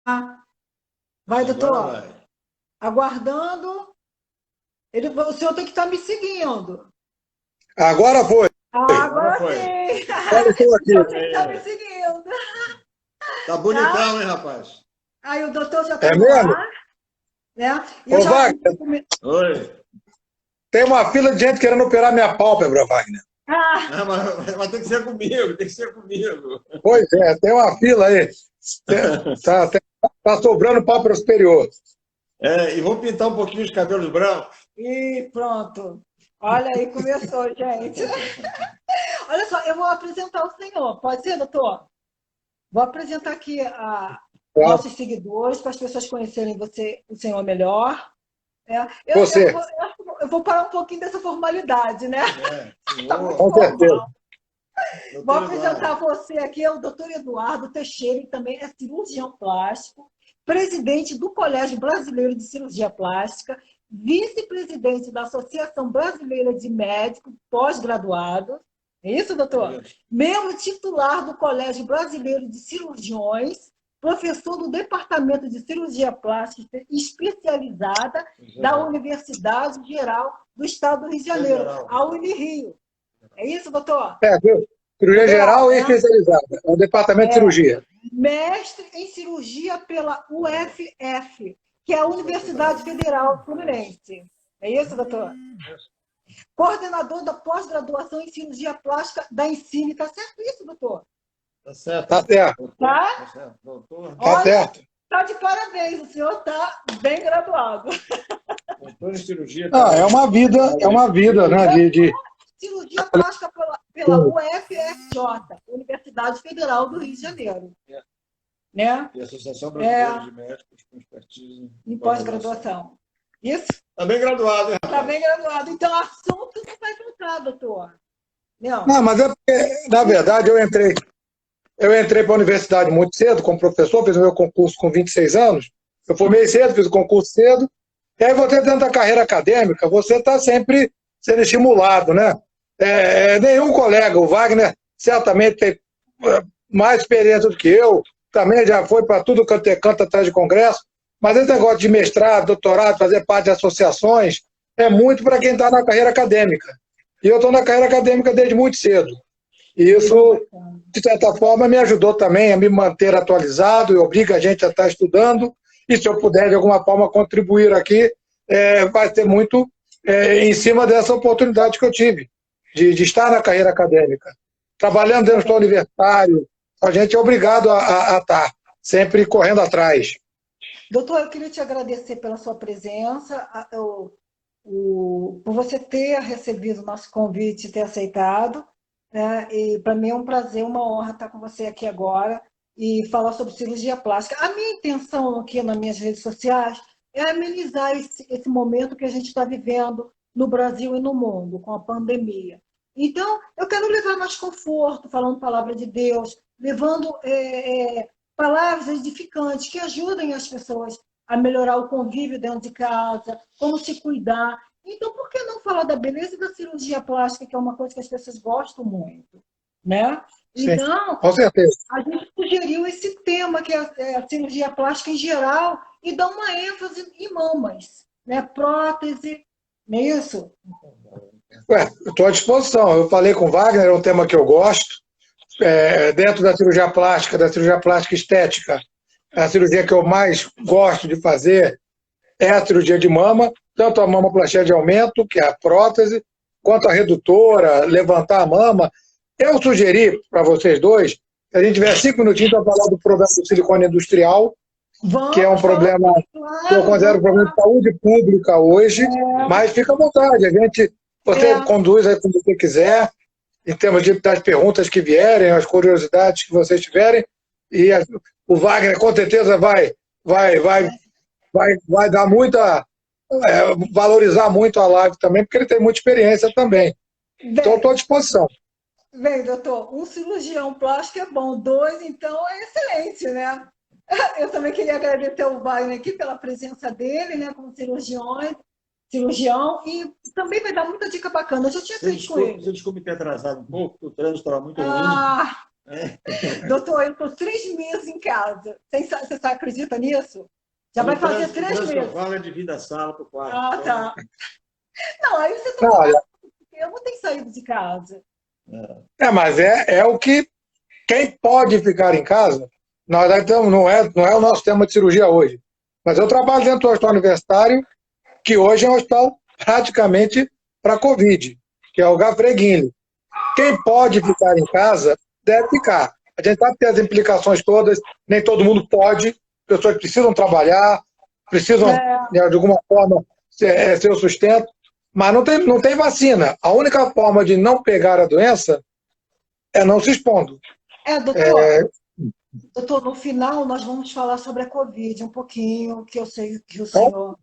Vai, Agora doutor. vai. Aguardando. O senhor tem que estar me seguindo. Agora foi. Ah, Agora agora foi. sim. Agora estou O senhor aqui. tem que estar me É. seguindo, Tá tá? bonitão, hein, rapaz? Aí o doutor já está É no mesmo? ar, né? E eu Ô, já. Wagner, Oi. tem uma fila de gente querendo operar minha pálpebra, Wagner. Ah, Não, mas tem que ser comigo, tem que ser comigo. Pois é, tem uma fila aí. Tá, tá sobrando pálpebra superior. É, e vou pintar um pouquinho os cabelos brancos. e pronto. Olha aí, começou, gente. Olha só, eu vou apresentar o senhor. Pode ser, doutor? Vou apresentar aqui Tá? nossos seguidores, para as pessoas conhecerem você, o senhor melhor. É, Você, eu vou parar um pouquinho dessa formalidade, né? É, Está muito com senhor, certeza. formal. Vou doutor apresentar Eduardo. você aqui, é o doutor Eduardo Teixeira, que também é cirurgião plástico, presidente do Colégio Brasileiro de Cirurgia Plástica, vice-presidente da Associação Brasileira de Médicos Pós-Graduados. É isso, doutor? Isso. Membro titular do Colégio Brasileiro de Cirurgiões, professor do Departamento de Cirurgia Plástica especializada da Geral. Universidade Geral do Estado do Rio de Janeiro, Federal. a Unirio. É isso, doutor? Viu? Cirurgia Federal, geral e né? especializada. É o departamento de É. cirurgia. Mestre em cirurgia pela UFF, que é a Universidade Federal Fluminense. É isso, doutor? Coordenador da pós-graduação em cirurgia plástica da Ensine. Está certo isso, doutor? Tá certo. Tá certo, Doutor, Tá? tá certo. Doutor, tá Olha, certo. está de parabéns, o senhor está bem graduado. doutor em cirurgia Ah, é uma vida, né? Cirurgia plástica pela UFRJ, Universidade Federal do Rio de Janeiro. Né? e Associação Brasileira de Médicos com expertise Em em pós-graduação. pós-graduação. Isso? Tá bem graduado, hein, Está rapaz? bem graduado. Então, assunto não vai faltar, doutor. Não. Não, mas é porque, na verdade, eu entrei para a universidade muito cedo como professor, fiz o meu concurso com 26 anos. Eu formei cedo, fiz o concurso cedo. E aí você dentro da carreira acadêmica, você está sempre sendo estimulado, né? Nenhum colega, o Wagner certamente tem mais experiência do que eu, também já foi para tudo quanto é canto atrás de congresso, mas esse negócio de mestrado, doutorado, fazer parte de associações, é muito para quem está na carreira acadêmica. E eu estou na carreira acadêmica desde muito cedo. E isso, de certa forma, me ajudou também a me manter atualizado e obriga a gente a estar estudando. E se eu puder, de alguma forma, contribuir aqui, vai ser muito em cima dessa oportunidade que eu tive, de estar na carreira acadêmica. Trabalhando dentro do universitário, a gente é obrigado a estar sempre correndo atrás. Doutor, eu queria te agradecer pela sua presença, por você ter recebido o nosso convite e ter aceitado. Né? E para mim é um prazer, uma honra estar com você aqui agora e falar sobre cirurgia plástica. A minha intenção aqui nas minhas redes sociais é amenizar esse momento que a gente está vivendo no Brasil e no mundo, com a pandemia. Então, eu quero levar mais conforto, falando palavra de Deus, levando palavras edificantes que ajudem as pessoas a melhorar o convívio dentro de casa, como se cuidar. Então, por que não falar da beleza da cirurgia plástica, que é uma coisa que as pessoas gostam muito, né? Sim, Então, com certeza. a gente sugeriu esse tema, que é a cirurgia plástica em geral, e dá uma ênfase em mamas, né? Prótese, não é isso? Eu estou à disposição. Eu falei com o Wagner, é um tema que eu gosto. Dentro da cirurgia plástica estética, a cirurgia que eu mais gosto de fazer é a cirurgia de mama, tanto a mamoplastia de aumento, que é a prótese, quanto a redutora, levantar a mama. Eu sugeri para vocês dois, que a gente tiver 5 minutinhos para falar do problema do silicone industrial, que é um problema que eu Claro, considero um problema de saúde pública hoje, mas fica à vontade, você conduz aí como você quiser, em termos das perguntas que vierem, as curiosidades que vocês tiverem, e o Wagner com certeza vai dar muita, valorizar muito a live também, porque ele tem muita experiência também. Então, estou à disposição. Bem, doutor, um cirurgião plástico é bom, dois, então, é excelente, né? Eu também queria agradecer ao Wagner aqui pela presença dele, né, como cirurgião, e também vai dar muita dica bacana. Eu já tinha feito com ele. Você desculpe ter atrasado um pouco, o trânsito estava muito ruim. Ah, Doutor, eu estou 3 meses em casa. Você acredita nisso? Já vai fazer 3 meses. Vaga de vida sala para o quarto. Ah, tá. Não, aí você está... Eu não tenho saído de casa. Mas é o que... Quem pode ficar em casa, na verdade, então, não é o nosso tema de cirurgia hoje. Mas eu trabalho dentro do hospital universitário, que hoje é um hospital praticamente para Covid, que é o Gafreguini. Quem pode ficar em casa, deve ficar. A gente sabe que tem as implicações todas, nem todo mundo pode, pessoas precisam trabalhar, precisam, de alguma forma, ser o sustento, mas não tem vacina. A única forma de não pegar a doença é não se expondo. Doutor, no final nós vamos falar sobre a Covid um pouquinho, que eu sei que o senhor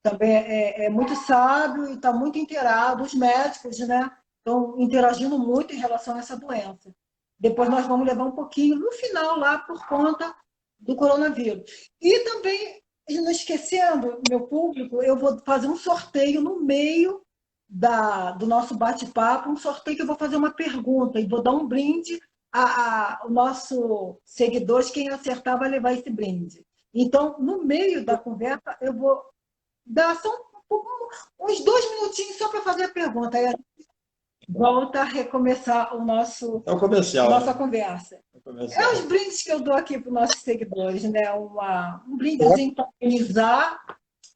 também é muito sábio e está muito inteirado. Os médicos, né, estão interagindo muito em relação a essa doença. Depois nós vamos levar um pouquinho no final lá por conta do coronavírus. E também, não esquecendo, meu público, eu vou fazer um sorteio no meio do nosso bate-papo, um sorteio que eu vou fazer uma pergunta e vou dar um brinde aos nossos seguidores. Quem acertar vai levar esse brinde. Então, no meio da conversa, eu vou dar só uns 2 minutinhos só para fazer a pergunta. Aí a gente volta a recomeçar nossa conversa. É os brindes que eu dou aqui para os nossos seguidores, né? Um brindezinho para organizar,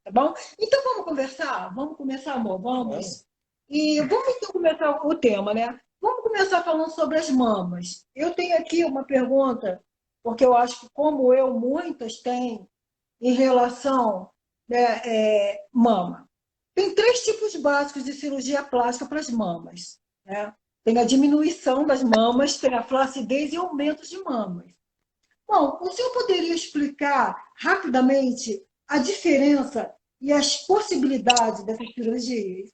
tá bom? Então, vamos conversar? Vamos começar, amor? Vamos. E vamos então começar o tema, né? Vamos começar falando sobre as mamas. Eu tenho aqui uma pergunta, porque eu acho que, como eu, muitas têm em relação mama. Tem 3 tipos básicos de cirurgia plástica para as mamas, né? Tem a diminuição das mamas, tem a flacidez e aumento de mamas. Bom, o senhor poderia explicar rapidamente a diferença e as possibilidades dessas cirurgias?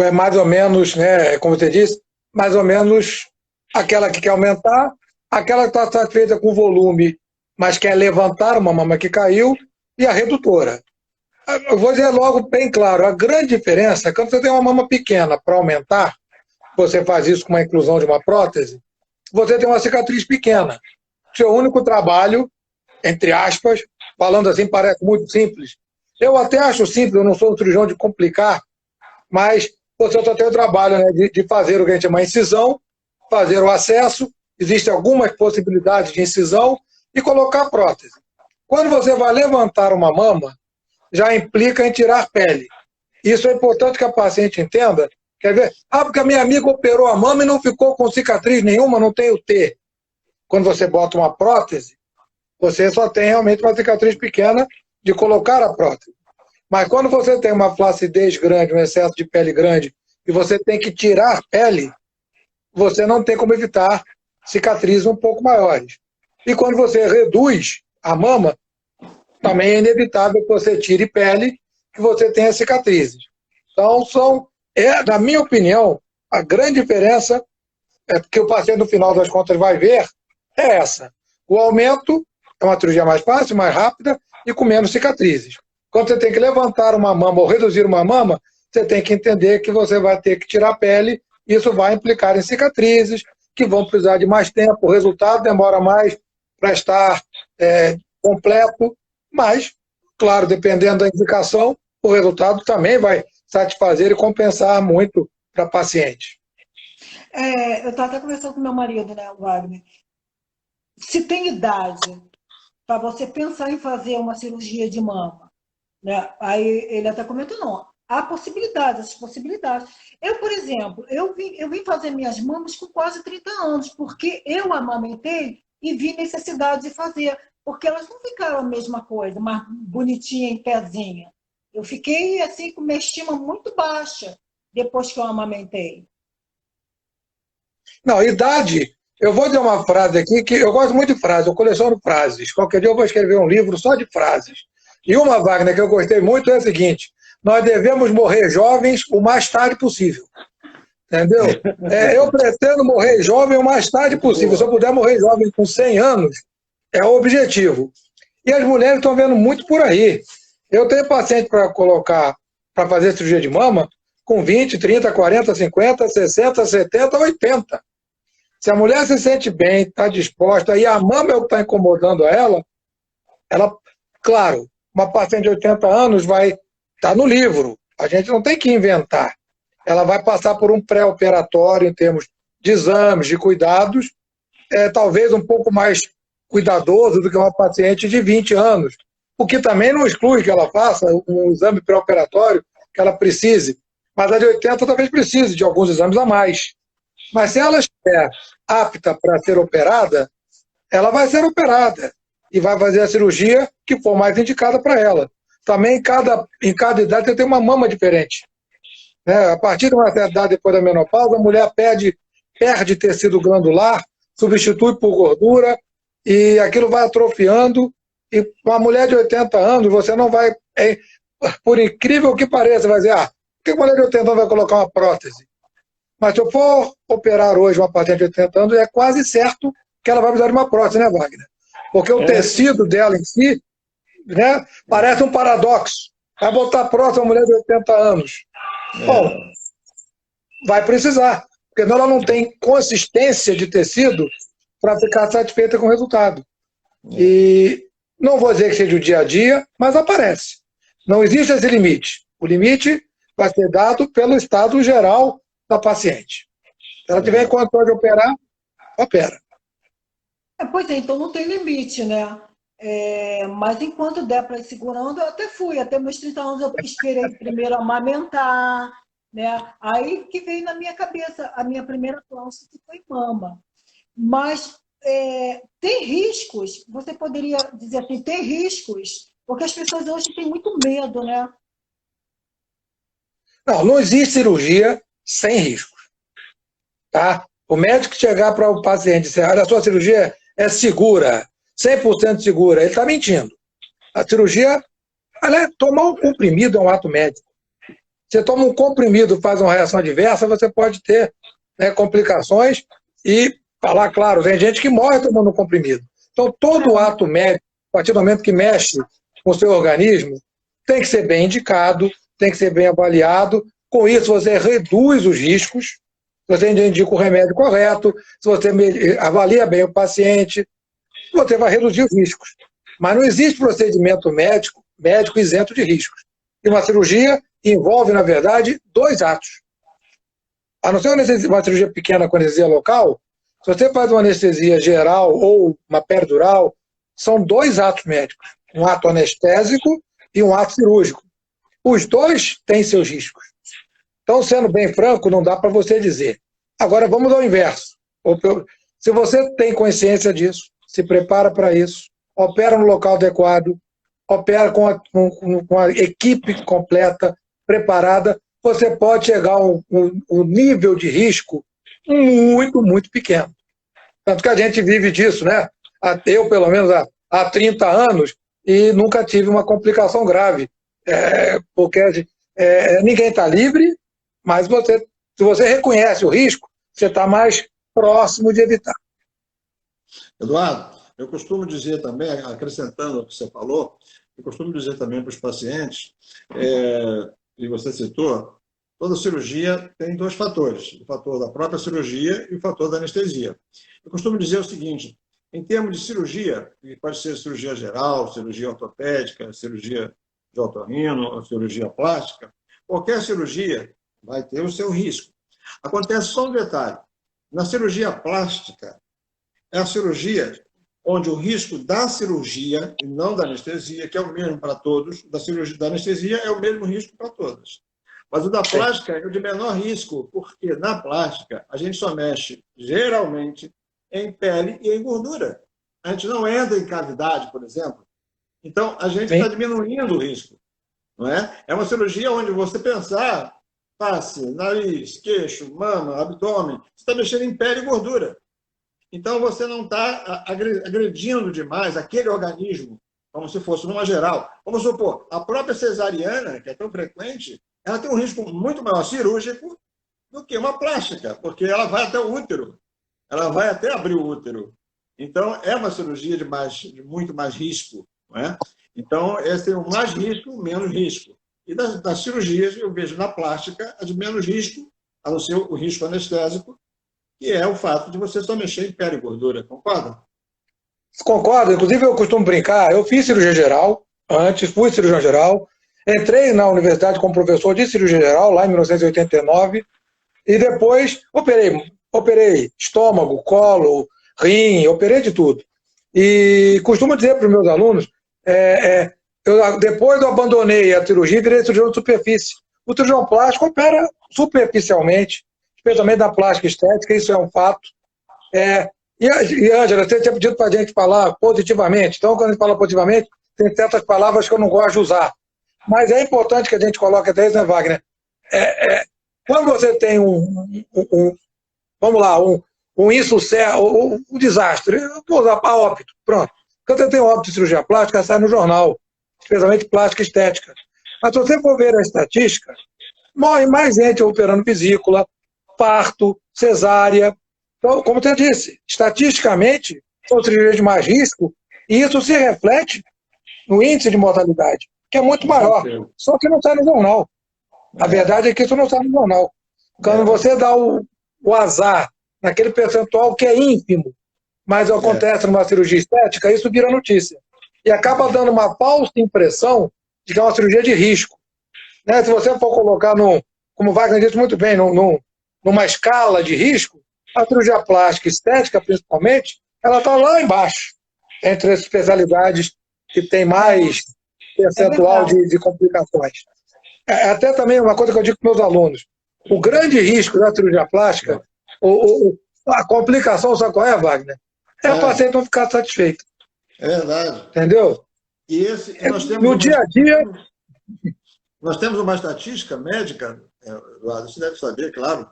É mais ou menos, né, como você disse, mais ou menos aquela que quer aumentar, aquela que está satisfeita com o volume, mas quer levantar uma mama que caiu, e a redutora. Eu vou dizer logo bem claro, a grande diferença é quando você tem uma mama pequena para aumentar, você faz isso com uma inclusão de uma prótese, você tem uma cicatriz pequena. Seu único trabalho, entre aspas, falando assim, parece muito simples. Eu até acho simples, eu não sou um cirurgião de complicar, mas você só tem o trabalho, né, de fazer o que a gente chama de incisão, fazer o acesso, existem algumas possibilidades de incisão, e colocar a prótese. Quando você vai levantar uma mama, já implica em tirar pele. Isso é importante que a paciente entenda. Quer ver? Porque a minha amiga operou a mama e não ficou com cicatriz nenhuma, não tem o T. Quando você bota uma prótese, você só tem realmente uma cicatriz pequena de colocar a prótese. Mas quando você tem uma flacidez grande, um excesso de pele grande, e você tem que tirar pele, você não tem como evitar cicatrizes um pouco maiores. E quando você reduz a mama, também é inevitável que você tire pele, que você tenha cicatrizes. Então, na minha opinião, a grande diferença que o paciente, no final das contas, vai ver é essa. O aumento é uma cirurgia mais fácil, mais rápida e com menos cicatrizes. Quando você tem que levantar uma mama ou reduzir uma mama, você tem que entender que você vai ter que tirar a pele, e isso vai implicar em cicatrizes, que vão precisar de mais tempo, o resultado demora mais para estar completo, mas, claro, dependendo da indicação, o resultado também vai satisfazer e compensar muito para a paciente. Eu estava até conversando com meu marido, né, Wagner? Se tem idade para você pensar em fazer uma cirurgia de mama, né? Aí ele até comentou, não, há possibilidades, essas possibilidades. Eu, por exemplo, eu vim fazer minhas mamas com quase 30 anos, porque eu amamentei e vi necessidade de fazer, porque elas não ficaram a mesma coisa, mais bonitinha em pezinha. Eu fiquei assim com minha estima muito baixa depois que eu amamentei. Não, idade, eu vou dizer uma frase aqui, que eu gosto muito de frases, eu coleciono frases. Qualquer dia eu vou escrever um livro só de frases. E uma, Wagner, que eu gostei muito é a seguinte: nós devemos morrer jovens o mais tarde possível. Entendeu? Eu pretendo morrer jovem o mais tarde possível. Se eu puder morrer jovem com 100 anos, é o objetivo. E as mulheres estão vendo muito por aí. Eu tenho paciente para colocar, para fazer cirurgia de mama, com 20, 30, 40, 50, 60, 70, 80. Se a mulher se sente bem, está disposta, e a mama é o que está incomodando ela, claro, uma paciente de 80 anos vai estar no livro. A gente não tem que inventar. Ela vai passar por um pré-operatório em termos de exames, de cuidados, talvez um pouco mais cuidadoso do que uma paciente de 20 anos. O que também não exclui que ela faça um exame pré-operatório que ela precise. Mas a de 80 talvez precise de alguns exames a mais. Mas se ela estiver apta para ser operada, ela vai ser operada e vai fazer a cirurgia que for mais indicada para ela. Também em cada idade você tem uma mama diferente. A partir de uma certa idade depois da menopausa, a mulher perde tecido glandular, substitui por gordura e aquilo vai atrofiando. E uma mulher de 80 anos, você não vai, por incrível que pareça, vai dizer, por que a mulher de 80 anos vai colocar uma prótese? Mas se eu for operar hoje uma paciente de 80 anos, é quase certo que ela vai precisar de uma prótese, né, Wagner? Porque o tecido dela em si, né, parece um paradoxo. Vai botar prótese uma mulher de 80 anos. Bom, vai precisar, porque ela não tem consistência de tecido para ficar satisfeita com o resultado. E não vou dizer que seja o dia a dia, mas aparece. Não existe esse limite. O limite vai ser dado pelo estado geral da paciente. Se ela tiver condição de operar, opera. Pois é, então não tem limite, né? Mas enquanto der para ir segurando, eu até fui. Até meus 30 anos eu esperei primeiro amamentar, né? Aí que veio na minha cabeça a minha primeira plástica, que foi mama. Mas tem riscos, você poderia dizer assim, tem riscos, porque as pessoas hoje têm muito medo, né? Não existe cirurgia sem riscos. Tá? O médico chegar para o paciente e dizer, olha, a sua cirurgia é segura, 100% segura, ele está mentindo. A cirurgia, tomar um comprimido é um ato médico. Você toma um comprimido, faz uma reação adversa, você pode ter, né, complicações e falar, claro, tem gente que morre tomando um comprimido. Então, todo ato médico, a partir do momento que mexe com o seu organismo, tem que ser bem indicado, tem que ser bem avaliado. Com isso, você reduz os riscos, você indica o remédio correto, se você avalia bem o paciente, você vai reduzir os riscos. Mas não existe procedimento médico isento de riscos. E uma cirurgia envolve, na verdade, 2 atos. A não ser uma cirurgia pequena com anestesia local, se você faz uma anestesia geral ou uma peridural, são 2 atos médicos. Um ato anestésico e um ato cirúrgico. Os 2 têm seus riscos. Então, sendo bem franco, não dá para você dizer. Agora, vamos ao inverso. Se você tem consciência disso, se prepara para isso, opera no local adequado, opera com a equipe completa, preparada, você pode chegar a um nível de risco muito, muito pequeno. Tanto que a gente vive disso, né? Eu, pelo menos, há 30 anos, e nunca tive uma complicação grave. Porque ninguém está livre, mas se você reconhece o risco, você está mais próximo de evitar. Eduardo, eu costumo dizer também, acrescentando o que você falou, eu costumo dizer também para os pacientes, e você citou, toda cirurgia tem 2 fatores, o fator da própria cirurgia e o fator da anestesia. Eu costumo dizer o seguinte, em termos de cirurgia, que pode ser cirurgia geral, cirurgia ortopédica, cirurgia de otorrino, cirurgia plástica, qualquer cirurgia vai ter o seu risco. Acontece só um detalhe, na cirurgia plástica, é a cirurgia onde o risco da cirurgia, e não da anestesia, que é o mesmo para todos, da anestesia é o mesmo risco para todas. Mas o da plástica é o de menor risco, porque na plástica a gente só mexe, geralmente, em pele e em gordura. A gente não entra em cavidade, por exemplo. Então, a gente está diminuindo o risco. Não é? É uma cirurgia onde você pensar, face, nariz, queixo, mama, abdômen, você está mexendo em pele e gordura. Então, você não está agredindo demais aquele organismo, como se fosse numa geral. Vamos supor, a própria cesariana, que é tão frequente, ela tem um risco muito maior cirúrgico do que uma plástica, porque ela vai até o útero, ela vai até abrir o útero. Então, é uma cirurgia de muito mais risco. Não é? Então, esse é o mais risco, o menos risco. E das cirurgias, eu vejo na plástica a de menos risco, a não ser o risco anestésico, que é o fato de você só mexer em pele e gordura, concorda? Concordo, inclusive eu costumo brincar, eu fiz cirurgia geral, antes fui cirurgião geral, entrei na universidade como professor de cirurgia geral, lá em 1989, e depois operei estômago, colo, rim, operei de tudo. E costumo dizer para os meus alunos, depois eu abandonei a cirurgia e virei cirurgião de superfície. O cirurgião plástico opera superficialmente, especialmente na plástica estética, isso é um fato. E Ângela, você tinha pedido para a gente falar positivamente. Então, quando a gente fala positivamente, tem certas palavras que eu não gosto de usar. Mas é importante que a gente coloque até isso, né, Wagner? Quando você tem um insucesso, um desastre, eu vou usar para óbito, pronto. Quando você tem óbito de cirurgia plástica, sai no jornal, especialmente plástica estética. Mas se você for ver a estatística, morre mais gente operando vesícula, parto, cesárea. Então, como você disse, estatisticamente, são cirurgias de mais risco, e isso se reflete no índice de mortalidade, que é muito maior, só que não sai no jornal. A verdade é que isso não sai no jornal. Quando você dá o azar naquele percentual que é ínfimo, mas acontece numa cirurgia estética, isso vira notícia. E acaba dando uma falsa impressão de que é uma cirurgia de risco. Né? Se você for colocar, como o Wagner disse muito bem, numa escala de risco, a cirurgia plástica estética, principalmente, ela está lá embaixo, entre as especialidades que tem mais percentual de complicações. Até também uma coisa que eu digo para meus alunos, o grande risco da cirurgia plástica, a complicação, sabe qual é, Wagner? O paciente não ficar satisfeito. É verdade. Entendeu? E nós temos no dia a dia... Nós temos uma estatística médica, Eduardo, você deve saber, claro,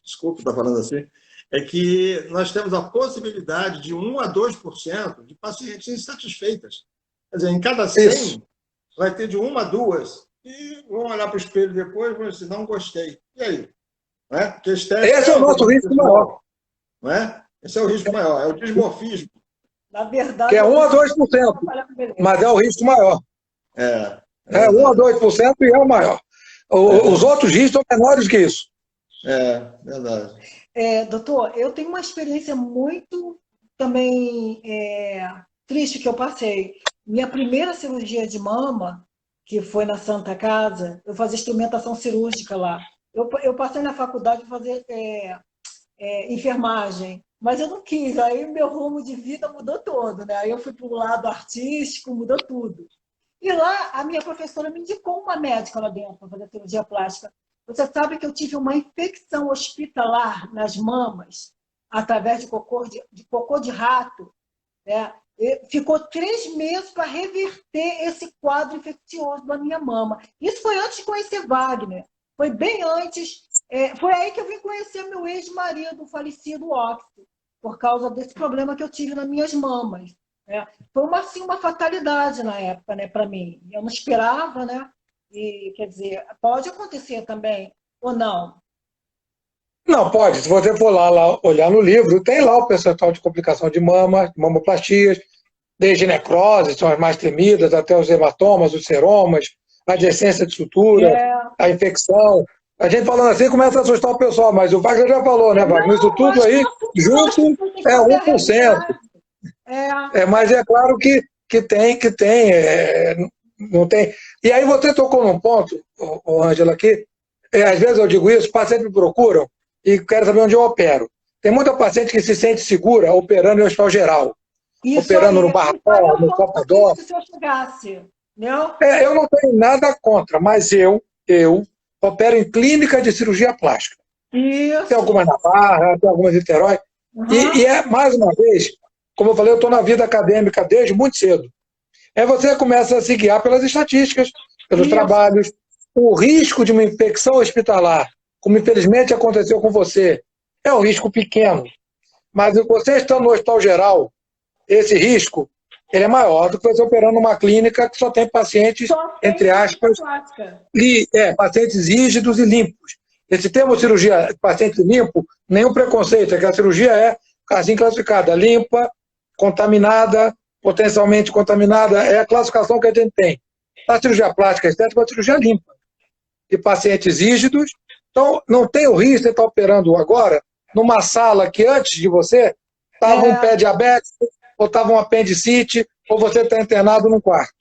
desculpe estar falando assim, é que nós temos a possibilidade de 1 a 2% de pacientes insatisfeitas. Quer dizer, em cada 100, isso, vai ter de 1 a 2, e vão olhar para o espelho depois e vão dizer, não gostei. E aí? Não é? Porque esse é o nosso risco maior. Não é? Esse é o risco maior, é o dismorfismo. Na verdade, que é 1 a 2%, mas é o risco maior. 1 a 2% e é o maior. Os outros riscos são menores que isso. Verdade. Doutor, eu tenho uma experiência muito também triste que eu passei. Minha primeira cirurgia de mama, que foi na Santa Casa, eu fazia instrumentação cirúrgica lá. Eu passei na faculdade para fazer enfermagem, mas eu não quis. Aí meu rumo de vida mudou todo, né? Aí eu fui para o lado artístico, mudou tudo. E lá, a minha professora me indicou uma médica lá dentro para fazer cirurgia plástica. Você sabe que eu tive uma infecção hospitalar nas mamas, através de cocô de rato, né? E ficou 3 meses para reverter esse quadro infeccioso da minha mama. Isso foi antes de conhecer Wagner. Foi bem antes. Foi aí que eu vim conhecer meu ex-marido, o falecido Óxido, por causa desse problema que eu tive nas minhas mamas. Foi uma fatalidade na época, né, para mim. Eu não esperava, né? E, quer dizer, pode acontecer também, ou não? Não, pode. Se você for lá olhar no livro, tem lá o percentual de complicação de mama, mamoplastias, desde necrose, são as mais temidas, até os hematomas, os seromas, a adjacência de sutura, a infecção. A gente falando assim começa a assustar o pessoal, mas o Wagner já falou, né, Wagner? Isso tudo aí, junto, é 1%. Mas é claro que tem, não tem. E aí você tocou num ponto, Ângela, aqui, às vezes eu digo isso, pacientes me procuram e querem saber onde eu opero. Tem muita paciente que se sente segura operando em hospital geral, operando no Barracol, no Copador. Se eu chegasse, não? Eu não tenho nada contra, mas eu opero em clínica de cirurgia plástica. Isso. Tem algumas na Barra, tem algumas em Niterói. E mais uma vez, como eu falei, eu estou na vida acadêmica desde muito cedo. Você começa a se guiar pelas estatísticas, pelos trabalhos. O risco de uma infecção hospitalar, como infelizmente aconteceu com você, é um risco pequeno. Mas você estando no hospital geral, esse risco ele é maior do que você operando numa clínica que só tem pacientes, entre aspas, pacientes rígidos e limpos. Esse termo cirurgia paciente limpo, nenhum preconceito, é que a cirurgia é assim classificada, limpa, contaminada, potencialmente contaminada, é a classificação que a gente tem. A cirurgia plástica estética é uma cirurgia limpa, de pacientes rígidos, então não tem o risco de estar operando agora numa sala que antes de você estava um pé diabético, ou estava um apendicite, ou você está internado num quarto.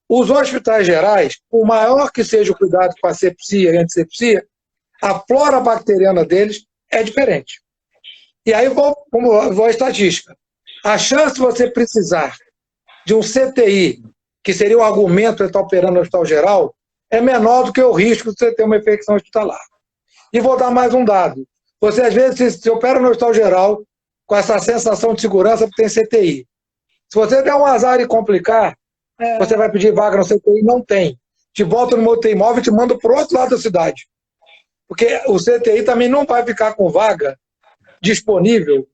Os hospitais gerais, por maior que seja o cuidado com a sepsia e antisepsia, a flora bacteriana deles é diferente. E aí vou à estatística. A chance de você precisar de um CTI, que seria o argumento de estar operando no hospital geral, é menor do que o risco de você ter uma infecção hospitalar. E vou dar mais um dado. Você, às vezes, se opera no hospital geral com essa sensação de segurança porque tem CTI. Se você der um azar e complicar, você vai pedir vaga no CTI, não tem. Te volta no UTI móvel e te manda para o outro lado da cidade. Porque o CTI também não vai ficar com vaga disponível,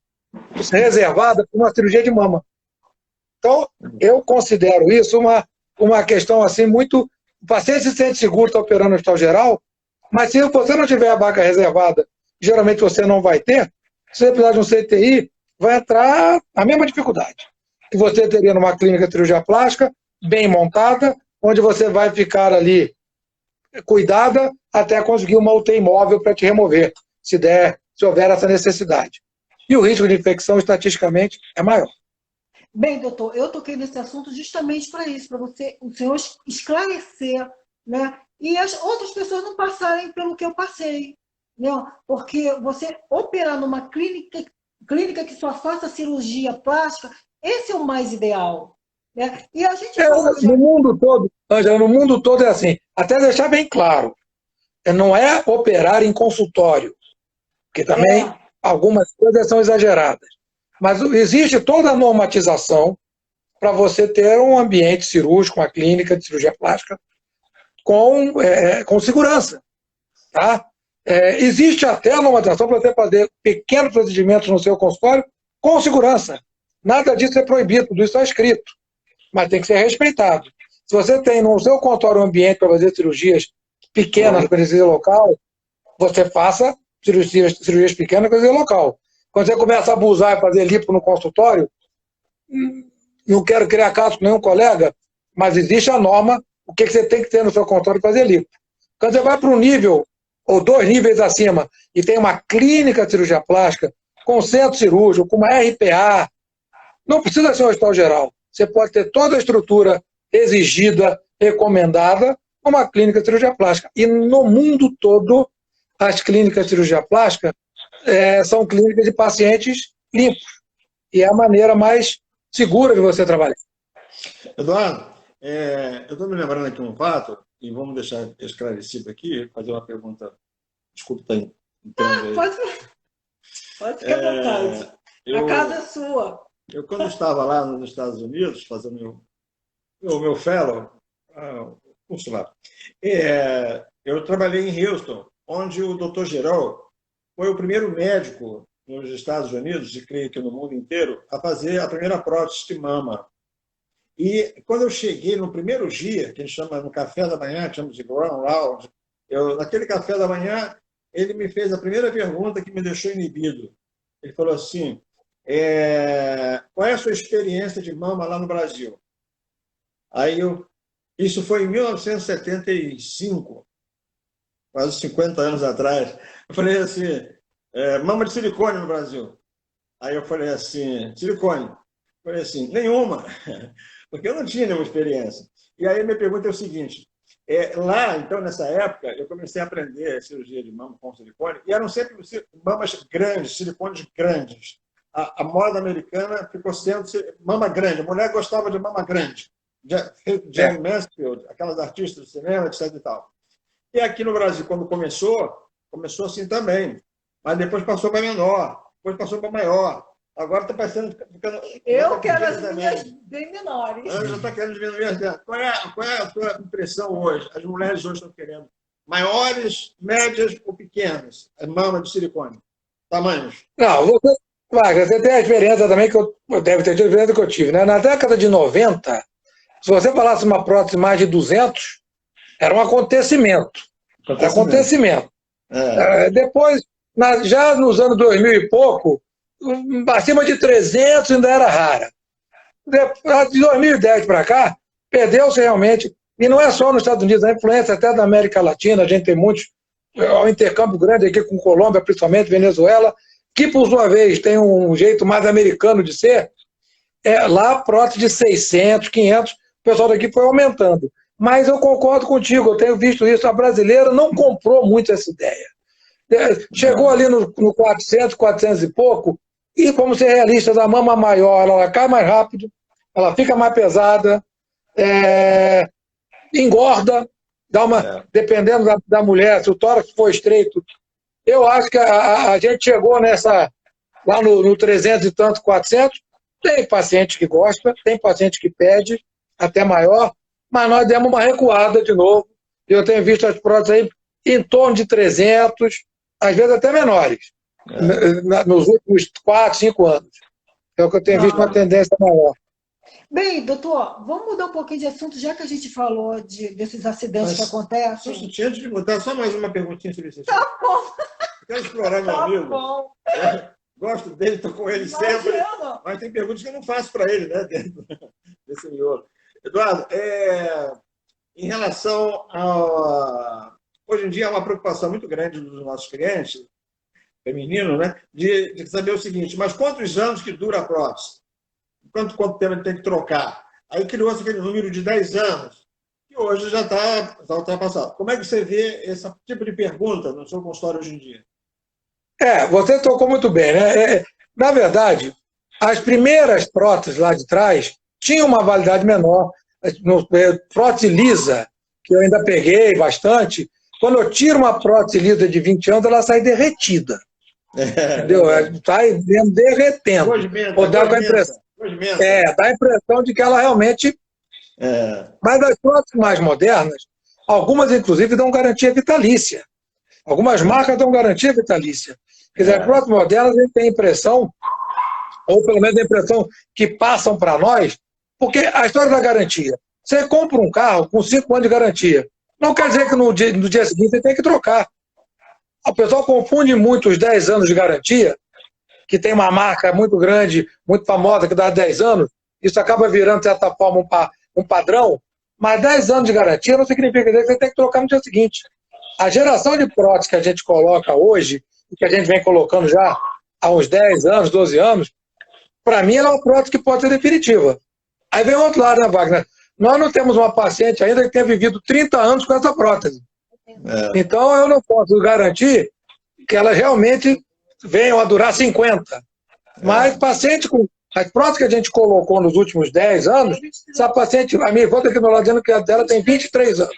reservada para uma cirurgia de mama. Então, eu considero isso uma questão assim muito... O paciente se sente seguro estar operando no hospital geral, mas se você não tiver a vaga reservada, geralmente você não vai ter, se você precisar de um CTI, vai entrar a mesma dificuldade que você teria numa clínica de cirurgia plástica, bem montada, onde você vai ficar ali cuidada até conseguir uma UTI móvel para te remover, se houver essa necessidade. E o risco de infecção, estatisticamente, é maior. Bem, doutor, eu toquei nesse assunto justamente para isso, para o senhor esclarecer, né? E as outras pessoas não passarem pelo que eu passei. Não? Porque você operar numa clínica que só faça cirurgia plástica, esse é o mais ideal. Né? E a gente no mundo todo, Ângela, no mundo todo é assim. Até deixar bem claro, não é operar em consultório, porque também algumas coisas são exageradas. Mas existe toda a normatização para você ter um ambiente cirúrgico, uma clínica de cirurgia plástica com segurança. Tá? Existe até a normatização para você fazer pequenos procedimentos no seu consultório com segurança. Nada disso é proibido, tudo isso é escrito. Mas tem que ser respeitado. Se você tem no seu consultório um ambiente para fazer cirurgias pequenas com anestesia local, você faça cirurgias pequenas com anestesia local. Quando você começa a abusar e fazer lipo no consultório, não quero criar caso com nenhum colega, mas existe a norma, o que você tem que ter no seu consultório para fazer lipo. Quando você vai para um nível, ou 2 níveis acima, e tem uma clínica de cirurgia plástica, com centro cirúrgico, com uma RPA, não precisa ser um hospital geral. Você pode ter toda a estrutura exigida, recomendada, numa clínica de cirurgia plástica. E no mundo todo, as clínicas de cirurgia plástica são clínicas de pacientes limpos. E é a maneira mais segura de você trabalhar. Eduardo, eu estou me lembrando aqui um fato, e vamos deixar esclarecido aqui, fazer uma pergunta. Desculpe estar entrando aí. Pode ficar à vontade. A casa é sua. Eu, quando estava lá nos Estados Unidos, fazendo o meu fellow, curso lá, eu trabalhei em Houston, onde o Dr. Geral foi o primeiro médico nos Estados Unidos, e creio que no mundo inteiro, a fazer a primeira prótese de mama. E quando eu cheguei no primeiro dia, que a gente chama no café da manhã, que chama de ground round, naquele café da manhã, ele me fez a primeira pergunta que me deixou inibido. Ele falou assim, qual é a sua experiência de mama lá no Brasil? Aí isso foi em 1975, quase 50 anos atrás. Eu falei assim, mama de silicone no Brasil. Aí eu falei assim, silicone. Eu falei assim, nenhuma, porque eu não tinha nenhuma experiência. E aí a minha pergunta é o seguinte, lá, então, nessa época, eu comecei a aprender cirurgia de mama com silicone, e eram sempre mamas grandes, silicones grandes. A moda americana ficou sendo mama grande. A mulher gostava de mama grande. Jane Mansfield, aquelas artistas do cinema, etc. e tal. E aqui no Brasil, quando começou assim também. Mas depois passou para menor, depois passou para maior. Agora está parecendo... Eu quero as minhas bem menores. Eu já estou querendo diminuir. Qual é a sua impressão hoje? As mulheres hoje estão querendo maiores, médias ou pequenas? A mama de silicone. Tamanhos. Não, você tem a experiência também, que eu deve ter tido a experiência que eu tive. Né? Na década de 90, se você falasse uma prótese mais de 200, era um acontecimento. Depois, já nos anos 2000 e pouco, acima de 300 ainda era rara. De 2010 para cá, perdeu-se realmente, e não é só nos Estados Unidos, a influência até da América Latina, a gente tem muitos, um intercâmbio grande aqui com Colômbia, principalmente Venezuela, que por sua vez tem um jeito mais americano de ser, lá prótese de 600, 500, o pessoal daqui foi aumentando. Mas eu concordo contigo, eu tenho visto isso, a brasileira não comprou muito essa ideia. Chegou ali no 400, 400 e pouco, e vamos ser realistas, a mama maior, ela cai mais rápido, ela fica mais pesada, engorda, dependendo da mulher, se o tórax for estreito. Eu acho que a gente chegou lá no 300 e tanto, 400, tem paciente que gosta, tem paciente que pede, até maior, mas nós demos uma recuada de novo. Eu tenho visto as próteses aí em torno de 300, às vezes até menores, nos últimos 4, 5 anos. É o que eu tenho visto, uma tendência maior. Bem, doutor, vamos mudar um pouquinho de assunto, já que a gente falou desses acidentes que acontecem. Antes de botar só mais uma perguntinha sobre isso. Tá bom. Quero explorar meu amigo. Bom. Gosto dele, estou com ele sempre. Mas tem perguntas que eu não faço para ele, né? Dentro desse miolo. Eduardo, em relação a... Hoje em dia há uma preocupação muito grande dos nossos clientes, femininos, né? De saber o seguinte, mas quantos anos que dura a prótese? Quanto tempo ele tem que trocar? Aí criou-se aquele número de 10 anos, que hoje já está ultrapassado. Como é que você vê esse tipo de pergunta no seu consultório hoje em dia? Você tocou muito bem, né? Na verdade, as primeiras próteses lá de trás tinham uma validade menor. Prótese lisa, que eu ainda peguei bastante, quando eu tiro uma prótese lisa de 20 anos, ela sai derretida. Entendeu? Sai derretendo. Dá a impressão de que ela realmente... Mas as próteses mais modernas, algumas inclusive dão garantia vitalícia. Algumas marcas dão garantia vitalícia. Quer dizer, as próteses modernas a gente tem a impressão, ou pelo menos a impressão que passam para nós, porque a história da garantia, você compra um carro com 5 anos de garantia, não quer dizer que no dia seguinte você tem que trocar. O pessoal confunde muito os 10 anos de garantia, que tem uma marca muito grande, muito famosa, que dá 10 anos, isso acaba virando, de certa forma, um padrão, mas 10 anos de garantia não significa dizer que você tem que trocar no dia seguinte. A geração de prótese que a gente coloca hoje, e que a gente vem colocando já há uns 10 anos, 12 anos, para mim ela é uma prótese que pode ser definitiva. Aí vem o outro lado, né, Wagner? Nós não temos uma paciente ainda que tenha vivido 30 anos com essa prótese. Então eu não posso garantir que elas realmente venham a durar 50. Mas paciente com as próteses que a gente colocou nos últimos 10 anos, essa paciente, a minha irmã está aqui do lado dizendo que a dela tem 23 anos.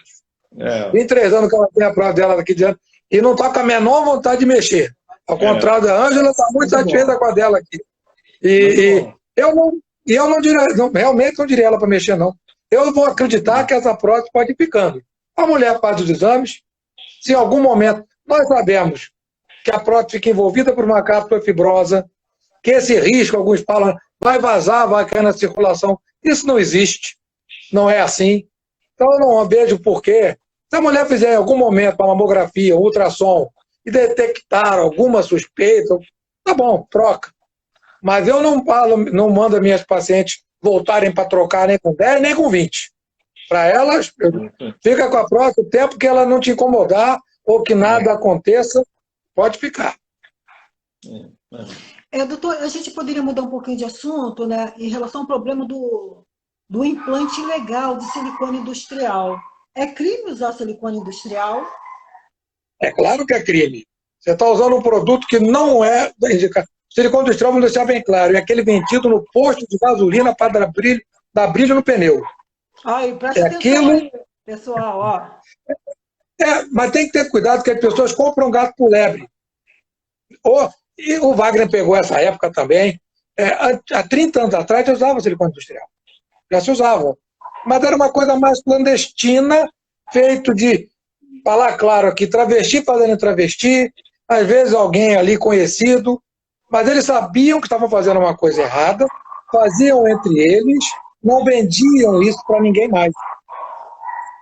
23 anos que ela tem a prova dela aqui diante, e não está com a menor vontade de mexer. Ao contrário da Ângela, está muito satisfeita com a dela aqui. Eu não diria, realmente não diria ela para mexer, não. Eu vou acreditar que essa prótese pode ir ficando. A mulher faz os exames, se em algum momento nós sabemos que a prótese fica envolvida por uma cápsula fibrosa, que esse risco, alguns falam, vai vazar, vai cair na circulação. Isso não existe. Não é assim. Então, eu não vejo porquê. Se a mulher fizer em algum momento uma mamografia, um ultrassom, e detectar alguma suspeita, tá bom, troca. Mas eu não mando as minhas pacientes voltarem para trocar nem com 10, nem com 20. Para elas, fica com a prótese o tempo que ela não te incomodar ou que nada aconteça, pode ficar. Doutor, a gente poderia mudar um pouquinho de assunto, né, em relação ao problema do implante ilegal de silicone industrial. É crime usar silicone industrial? É claro que é crime. Você está usando um produto que não é indicado. Silicone industrial, vamos deixar bem claro, é aquele vendido no posto de gasolina para dar brilho no pneu. Presta atenção aí, pessoal. Ó. Mas tem que ter cuidado, que as pessoas compram gato por lebre. E o Wagner pegou essa época também. Há 30 anos atrás já usava silicone industrial. Já se usava. Mas era uma coisa mais clandestina, feito de, falar claro aqui, travesti fazendo travesti, às vezes alguém ali conhecido, mas eles sabiam que estavam fazendo uma coisa errada, faziam entre eles, não vendiam isso para ninguém mais.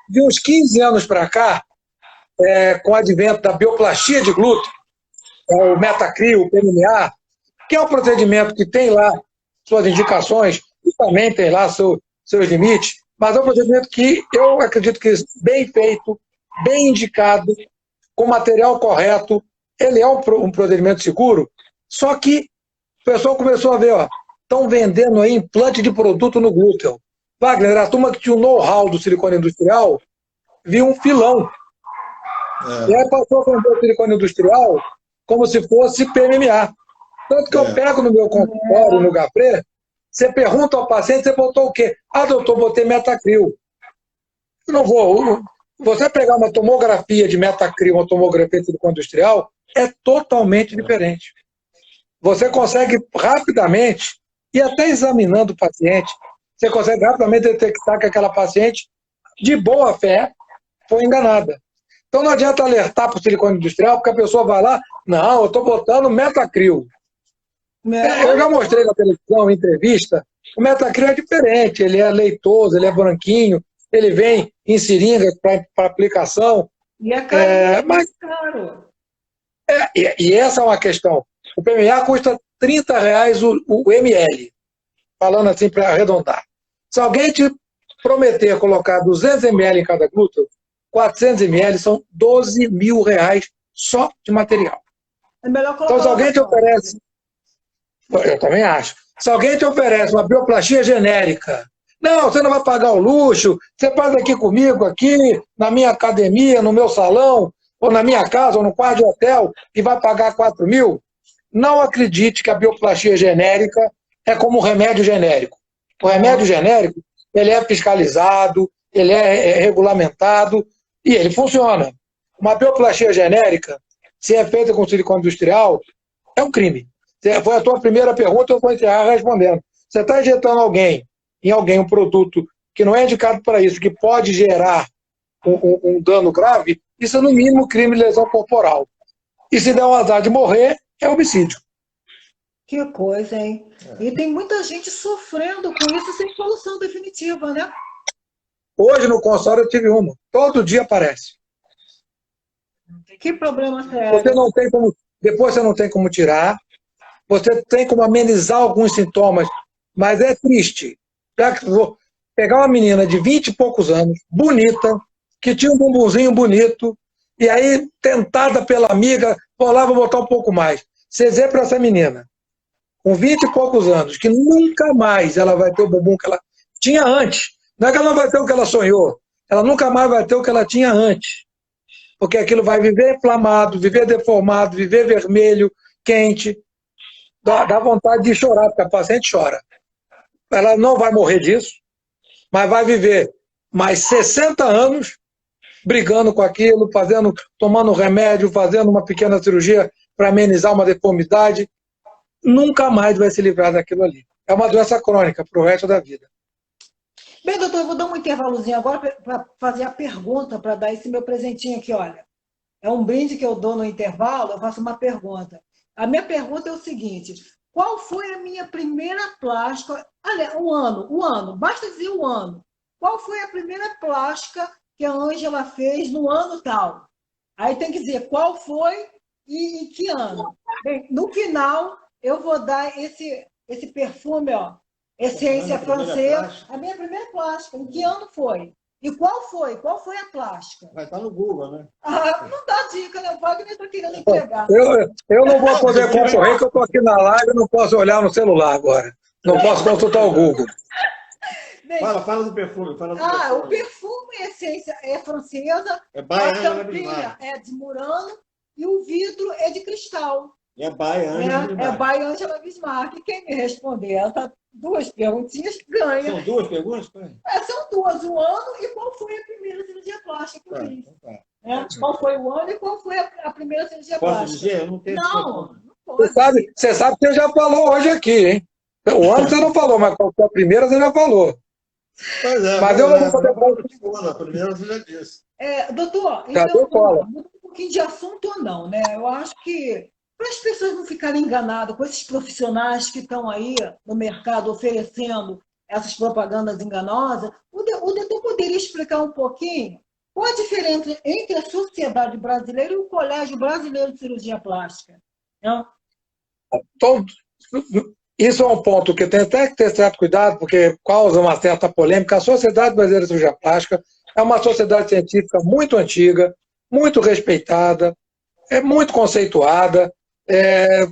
De uns 15 anos para cá, com o advento da bioplastia de glúten, o Metacrio, o PMA, que é um procedimento que tem lá suas indicações e também tem lá seus limites, mas é um procedimento que eu acredito que bem feito, bem indicado, com material correto, ele é um procedimento seguro, Só que o pessoal começou a ver, ó, estão vendendo aí implante de produto no glúteo. Wagner, a turma que tinha o know-how do silicone industrial, viu um filão. E aí passou a vender o silicone industrial como se fosse PMMA. Tanto que eu pego no meu consultório, no Gapré, você pergunta ao paciente, você botou o quê? Ah, doutor, botei Metacril. Eu não vou. Você pegar uma tomografia de Metacril, uma tomografia de silicone industrial, é totalmente diferente. Você consegue rapidamente, e até examinando o paciente, você consegue rapidamente detectar que aquela paciente, de boa fé, foi enganada. Então não adianta alertar para o silicone industrial, porque a pessoa vai lá, não, eu estou botando Metacril. Eu já mostrei na televisão, em entrevista, o Metacril é diferente, ele é leitoso, ele é branquinho, ele vem em seringas para aplicação. E é caro, mas caro. E essa é uma questão. O PMA custa R$30 o ml, falando assim para arredondar. Se alguém te prometer colocar 200 ml em cada glúteo, 400 ml são R$12.000 só de material. É melhor colocar. Então, se alguém te oferece... Eu também acho. Se alguém te oferece uma bioplastia genérica, não, você não vai pagar o luxo, você faz aqui comigo, aqui, na minha academia, no meu salão, ou na minha casa, ou no quarto de hotel, e vai pagar 4 mil, não acredite que a bioplastia genérica é como um remédio genérico. O remédio genérico, ele é fiscalizado, ele é regulamentado, e ele funciona. Uma bioplastia genérica, se é feita com silicone industrial, é um crime. Foi a tua primeira pergunta, eu vou encerrar respondendo. Você está injetando em alguém um produto que não é indicado para isso, que pode gerar um dano grave, isso é no mínimo crime de lesão corporal. E se der o azar de morrer, é homicídio. Que coisa, hein? E tem muita gente sofrendo com isso sem solução definitiva, né? Hoje no consultório eu tive uma. Todo dia aparece. Que problema sério. Você não tem como, depois você não tem como tirar. Você tem como amenizar alguns sintomas, mas é triste. Vou pegar uma menina de 20 e poucos anos, bonita, que tinha um bumbumzinho bonito, e aí, tentada pela amiga, vou lá, vou botar um pouco mais. Você dizer para essa menina, com 20 e poucos anos, que nunca mais ela vai ter o bumbum que ela tinha antes. Não é que ela não vai ter o que ela sonhou, ela nunca mais vai ter o que ela tinha antes. Porque aquilo vai viver inflamado, viver deformado, viver vermelho, quente. Dá vontade de chorar, porque a paciente chora. Ela não vai morrer disso, mas vai viver mais 60 anos brigando com aquilo, tomando remédio, fazendo uma pequena cirurgia para amenizar uma deformidade. Nunca mais vai se livrar daquilo ali. É uma doença crônica para o resto da vida. Bem, doutor, eu vou dar um intervalozinho agora para fazer a pergunta, para dar esse meu presentinho aqui, olha. É um brinde que eu dou no intervalo, eu faço uma pergunta. A minha pergunta é o seguinte: qual foi a minha primeira plástica? Olha, o ano, basta dizer o ano. Qual foi a primeira plástica que a Ângela fez no ano tal? Aí tem que dizer qual foi e em que ano. Bem, no final, eu vou dar esse perfume, ó, Essência Francesa, a minha primeira plástica. Em que ano foi? E qual foi? Qual foi a plástica? Vai estar no Google, né? Ah, não dá dica, né? O Wagner está querendo entregar. Eu não vou poder concorrer, porque eu estou aqui na live e não posso olhar no celular agora. Não posso consultar o Google. Bem, fala do perfume. O perfume Essência é francesa, É a tampinha é de Murano e o vidro é de cristal. É by Angela Bismarck. Quem me responder essas duas perguntinhas ganha. São duas perguntas? São duas, o ano e qual foi a primeira cirurgia plástica que eu fiz. Qual foi o ano e qual foi a primeira cirurgia plástica? Posso dizer? Eu não tenho. Não pode. Você sabe que você já falou hoje aqui, hein? O ano você não falou, mas qual foi a primeira você já falou. Pois é. Mas eu não vou poder falar. A primeira você já disse. Doutor, então, muda um pouquinho de assunto ou não, né? Eu acho que para as pessoas não ficarem enganadas com esses profissionais que estão aí no mercado oferecendo essas propagandas enganosas, o doutor poderia explicar um pouquinho qual a diferença entre a Sociedade Brasileira e o Colégio Brasileiro de Cirurgia Plástica? Não? Então, isso é um ponto que tem até que ter certo cuidado, porque causa uma certa polêmica. A Sociedade Brasileira de Cirurgia Plástica é uma sociedade científica muito antiga, muito respeitada, é muito conceituada.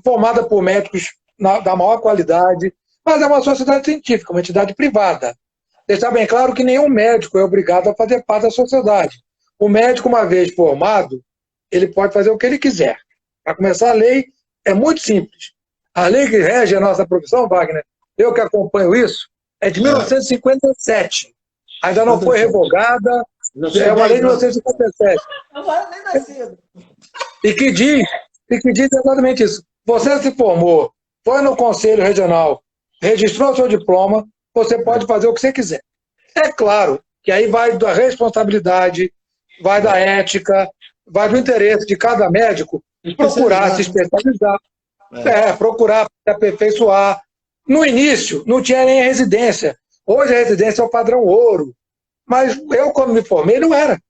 formada por médicos da maior qualidade, mas é uma sociedade científica, uma entidade privada. Deixar bem claro que nenhum médico é obrigado a fazer parte da sociedade. O médico, uma vez formado, ele pode fazer o que ele quiser. Para começar, a lei é muito simples. A lei que rege a nossa profissão, Wagner, eu que acompanho isso, é de 1957. Ainda não foi revogada, é uma lei de 1957. Agora nem nascido. E que diz exatamente isso. Você se formou, foi no Conselho Regional, registrou seu diploma, você pode fazer o que você quiser. É claro que aí vai da responsabilidade, vai da ética, vai do interesse de cada médico procurar se especializar, procurar se aperfeiçoar. No início, não tinha nem residência. Hoje a residência é o padrão ouro. Mas eu, quando me formei, não era.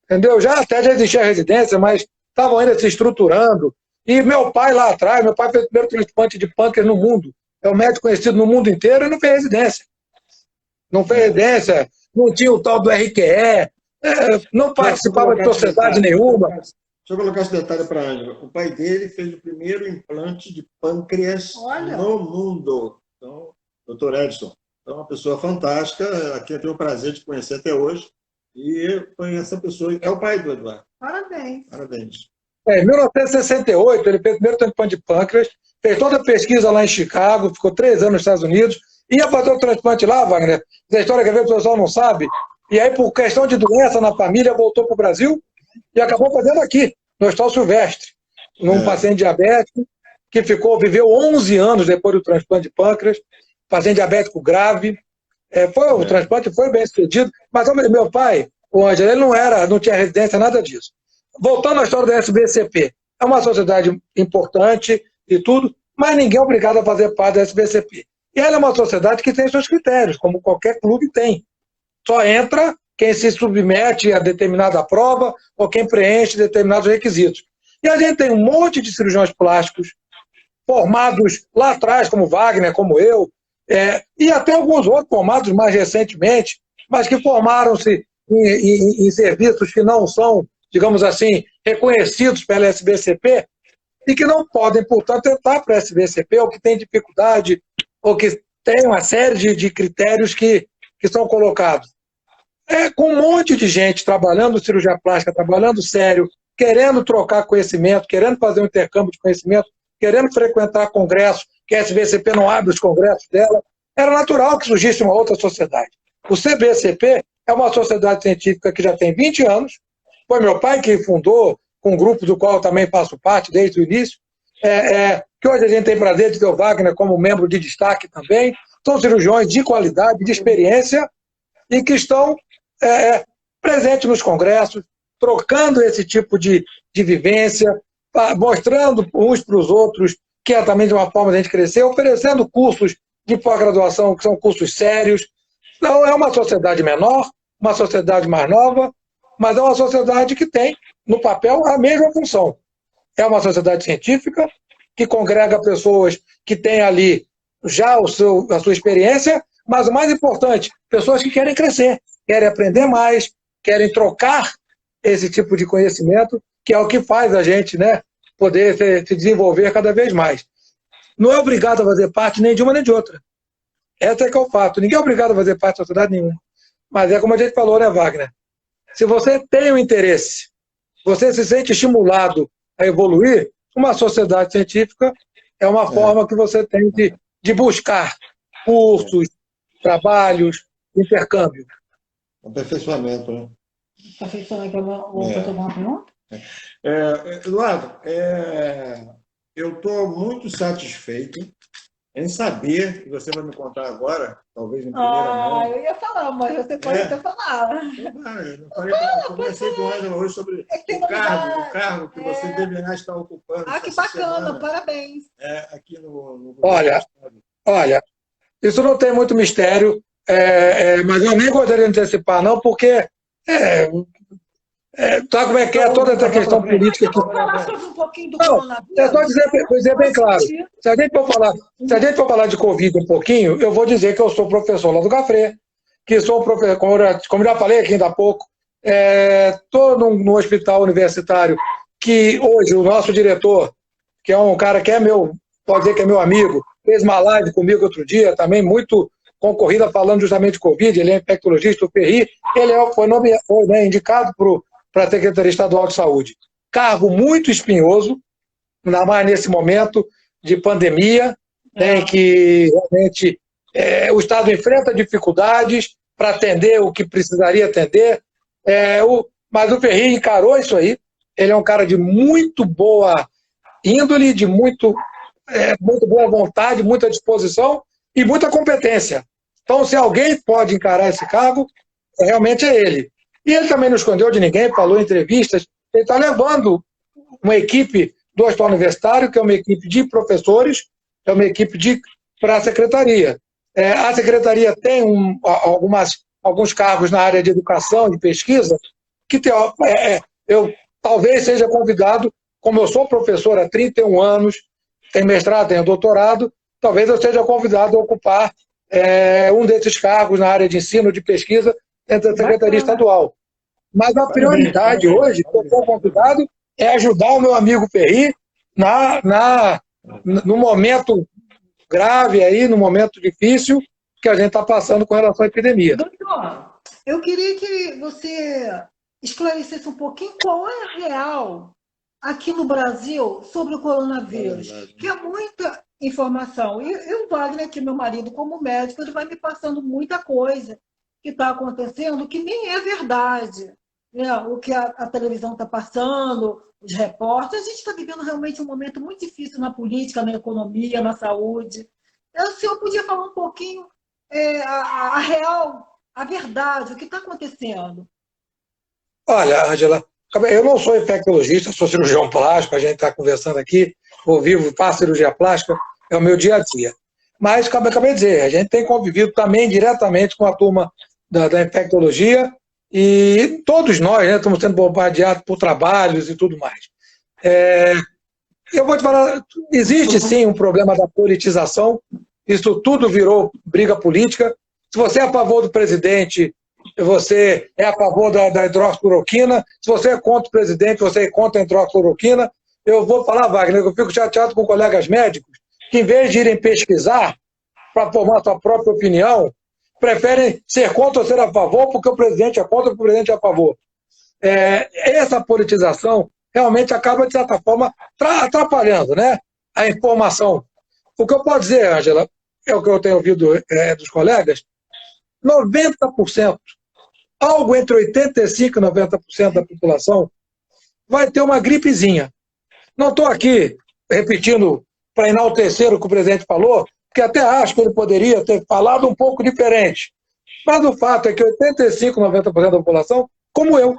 Entendeu? Já existia a residência, mas estavam ainda se estruturando. E meu pai lá atrás, meu pai fez o primeiro transplante de pâncreas no mundo. É um médico conhecido no mundo inteiro e não fez residência. Não fez residência, não tinha o tal do RQE, não participava de sociedade nenhuma. Deixa eu colocar esse detalhe para a Ângela. O pai dele fez o primeiro implante de pâncreas no mundo. Então, doutor Edson, é uma pessoa fantástica, aqui eu tenho o prazer de conhecer até hoje. E foi essa pessoa, é o pai do Eduardo. Parabéns. Parabéns. Em 1968, ele fez o primeiro transplante de pâncreas, fez toda a pesquisa lá em Chicago, ficou 3 anos nos Estados Unidos, ia fazer o transplante lá, Wagner, a história que às vezes o pessoal não sabe, e aí por questão de doença na família, voltou para o Brasil e acabou fazendo aqui, no Hospital Silvestre, num paciente diabético, que viveu 11 anos depois do transplante de pâncreas, paciente diabético grave. O transplante foi bem sucedido, mas o meu pai, o Ângelo, ele não tinha residência, nada disso. Voltando à história da SBCP, é uma sociedade importante e tudo, mas ninguém é obrigado a fazer parte da SBCP. E ela é uma sociedade que tem seus critérios, como qualquer clube tem. Só entra quem se submete a determinada prova ou quem preenche determinados requisitos. E a gente tem um monte de cirurgiões plásticos formados lá atrás, como Wagner, como eu, e até alguns outros formados mais recentemente, mas que formaram-se em serviços que não são, digamos assim, reconhecidos pela SBCP e que não podem, portanto, entrar para a SBCP, ou que têm dificuldade, ou que tem uma série de critérios que são colocados. Com um monte de gente trabalhando cirurgia plástica, trabalhando sério, querendo trocar conhecimento, querendo fazer um intercâmbio de conhecimento, querendo frequentar congressos, que a SBCP não abre os congressos dela, era natural que surgisse uma outra sociedade. O CBCP é uma sociedade científica que já tem 20 anos, foi meu pai que fundou, com um grupo do qual eu também faço parte desde o início, que hoje a gente tem prazer de ter o Wagner como membro de destaque também. São cirurgiões de qualidade, de experiência, e que estão presentes nos congressos, trocando esse tipo de vivência, mostrando uns para os outros que é também de uma forma de a gente crescer, oferecendo cursos de pós-graduação que são cursos sérios. Então, é uma sociedade menor, uma sociedade mais nova, mas é uma sociedade que tem, no papel, a mesma função. É uma sociedade científica que congrega pessoas que têm ali já a sua experiência, mas o mais importante, pessoas que querem crescer, querem aprender mais, querem trocar esse tipo de conhecimento, que é o que faz a gente, né, poder se desenvolver cada vez mais. Não é obrigado a fazer parte nem de uma nem de outra. Esse é que é o fato. Ninguém é obrigado a fazer parte de sociedade nenhuma. Mas é como a gente falou, né, Wagner? Se você tem um interesse, você se sente estimulado a evoluir, uma sociedade científica é uma forma que você tem de buscar cursos, trabalhos, intercâmbio. Aperfeiçoamento, né? Aperfeiçoamento, uma pergunta? Eduardo, eu estou muito satisfeito em saber, que você vai me contar agora, talvez em primeira mão. Eu ia falar, mas você pode até falar. Eu conversei com a Ângela hoje sobre o cargo que você deverá estar ocupando. Que bacana, semana, parabéns. Aqui no Olha, isso não tem muito mistério, mas eu nem gostaria de antecipar, não, porque sabe como é que é toda essa questão política aqui. Vamos falar sobre um pouquinho do coronavírus? É só dizer bem claro. Se a gente for falar de Covid um pouquinho, eu vou dizer que eu sou professor lá do Cafré, que sou professor, como já falei aqui ainda há pouco, estou no hospital universitário, que hoje o nosso diretor que é um cara que é meu, pode dizer que é meu amigo, fez uma live comigo outro dia, também muito concorrida, falando justamente de Covid, ele é infectologista, o Perry, ele foi né, indicado para a Secretaria Estadual de Saúde. Cargo muito espinhoso, ainda mais nesse momento de pandemia, em que realmente o Estado enfrenta dificuldades para atender o que precisaria atender, mas o Perry encarou isso aí, ele é um cara de muito boa índole, de muito boa vontade, muita disposição e muita competência. Então, se alguém pode encarar esse cargo, realmente é ele. E ele também não escondeu de ninguém, falou em entrevistas, ele está levando uma equipe do Hospital Universitário, que é uma equipe de professores, é uma equipe para a secretaria. A secretaria tem alguns cargos na área de educação e pesquisa, que eu talvez seja convidado, como eu sou professor há 31 anos, tenho mestrado, tenho doutorado, talvez eu seja convidado a ocupar um desses cargos na área de ensino, de pesquisa, dentro da Secretaria Estadual. Mas a prioridade hoje, que eu sou convidado, é ajudar o meu amigo Perry no momento grave, aí, no momento difícil que a gente está passando com relação à epidemia. Doutor, eu queria que você esclarecesse um pouquinho qual é a real aqui no Brasil sobre o coronavírus, que é muita informação. E o Wagner, que é meu marido, como médico, ele vai me passando muita coisa que está acontecendo que nem é verdade. Né? O que a televisão está passando, os repórteres, a gente está vivendo realmente um momento muito difícil na política, na economia, na saúde. O senhor podia falar um pouquinho a real, a verdade, o que está acontecendo? Olha, Ângela, eu não sou infectologista, sou cirurgião plástico, a gente está conversando aqui, vou vivo, faço cirurgia plástica, é o meu dia a dia. Mas, acabei de dizer, a gente tem convivido também diretamente com a turma da infectologia e todos nós, né, estamos sendo bombardeados por trabalhos e tudo mais. Eu vou te falar, existe sim um problema da politização, isso tudo virou briga política. Se você é a favor do presidente, você é a favor da hidroxicloroquina. Se você é contra o presidente, você é contra a hidroxicloroquina. Eu vou falar, Wagner, eu fico chateado com colegas médicos que, em vez de irem pesquisar para formar sua própria opinião, preferem ser contra ou ser a favor porque o presidente é contra ou o presidente é a favor. Essa politização realmente acaba, de certa forma, atrapalhando, né, a informação. O que eu posso dizer, Ângela, é o que eu tenho ouvido dos colegas, 90%, algo entre 85% e 90% da população vai ter uma gripezinha. Não estou aqui repetindo para enaltecer o que o presidente falou, porque até acho que ele poderia ter falado um pouco diferente. Mas o fato é que 85%, 90% da população, como eu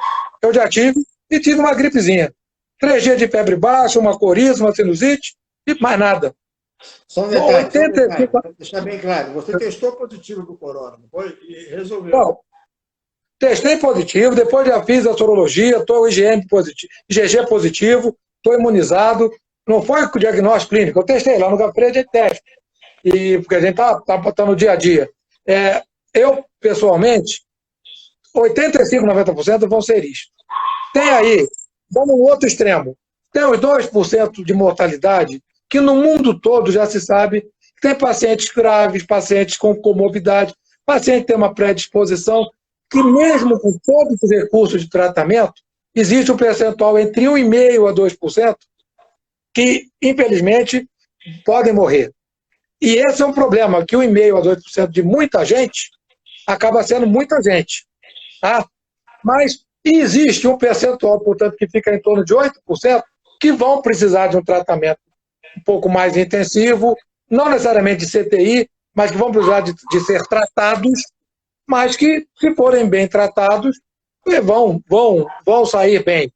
já tive, e tive uma gripezinha. 3 dias de febre baixa, uma coriza, uma sinusite, e mais nada. Só um detalhe, para deixar bem claro, você testou positivo para o corona, não foi? E resolveu. Bom, testei positivo, depois já fiz a sorologia, estou IgG positivo, estou imunizado. Não foi com o diagnóstico clínico, eu testei lá no Gafreia de teste, porque a gente está no dia a dia. Eu, pessoalmente, 85%, 90% vão ser isso. Tem aí, vamos no outro extremo, tem os 2% de mortalidade, que no mundo todo já se sabe que tem pacientes graves, pacientes com comorbidade, paciente que tem uma predisposição, que mesmo com todos os recursos de tratamento, existe um percentual entre 1,5% a 2% que, infelizmente, podem morrer. E esse é um problema, que 1,5% a 2% de muita gente acaba sendo muita gente. Tá? Mas existe um percentual, portanto, que fica em torno de 8%, que vão precisar de um tratamento um pouco mais intensivo, não necessariamente de CTI, mas que vão precisar de ser tratados, mas que, se forem bem tratados, vão sair bem.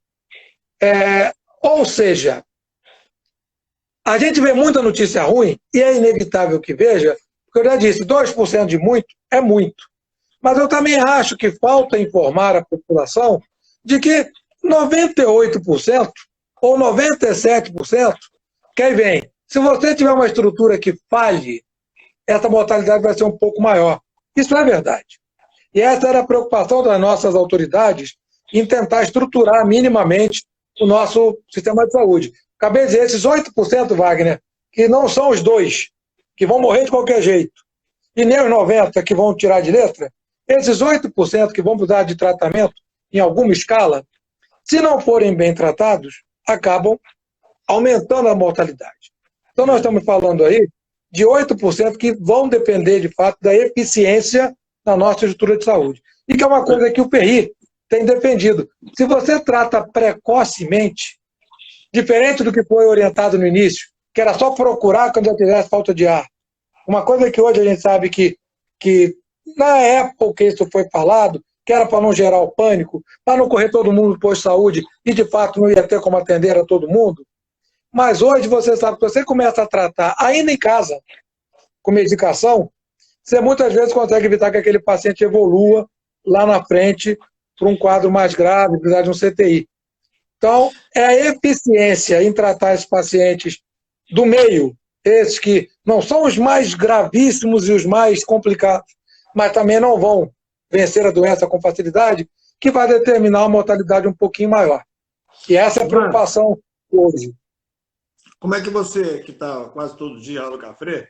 Ou seja, a gente vê muita notícia ruim, e é inevitável que veja, porque eu já disse, 2% de muito é muito. Mas eu também acho que falta informar a população de que 98% ou 97%, que aí vem, se você tiver uma estrutura que falhe, essa mortalidade vai ser um pouco maior. Isso é verdade. E essa era a preocupação das nossas autoridades em tentar estruturar minimamente o nosso sistema de saúde. Acabei de dizer, esses 8%, Wagner, que não são os 2, que vão morrer de qualquer jeito, e nem os 90% que vão tirar de letra, esses 8% que vão precisar de tratamento em alguma escala, se não forem bem tratados, acabam aumentando a mortalidade. Então, nós estamos falando aí de 8% que vão depender, de fato, da eficiência da nossa estrutura de saúde. E que é uma coisa que o PRI tem defendido. Se você trata precocemente, diferente do que foi orientado no início, que era só procurar quando já tivesse falta de ar. Uma coisa que hoje a gente sabe que na época que isso foi falado, que era para não gerar o pânico, para não correr todo mundo no posto de saúde e, de fato, não ia ter como atender a todo mundo. Mas hoje você sabe que você começa a tratar, ainda em casa, com medicação, você muitas vezes consegue evitar que aquele paciente evolua lá na frente para um quadro mais grave, precisar de um CTI. Então, é a eficiência em tratar esses pacientes do meio, esses que não são os mais gravíssimos e os mais complicados, mas também não vão vencer a doença com facilidade, que vai determinar uma mortalidade um pouquinho maior. E essa é a preocupação hoje. Como é que você, que está quase todo dia lá no Café,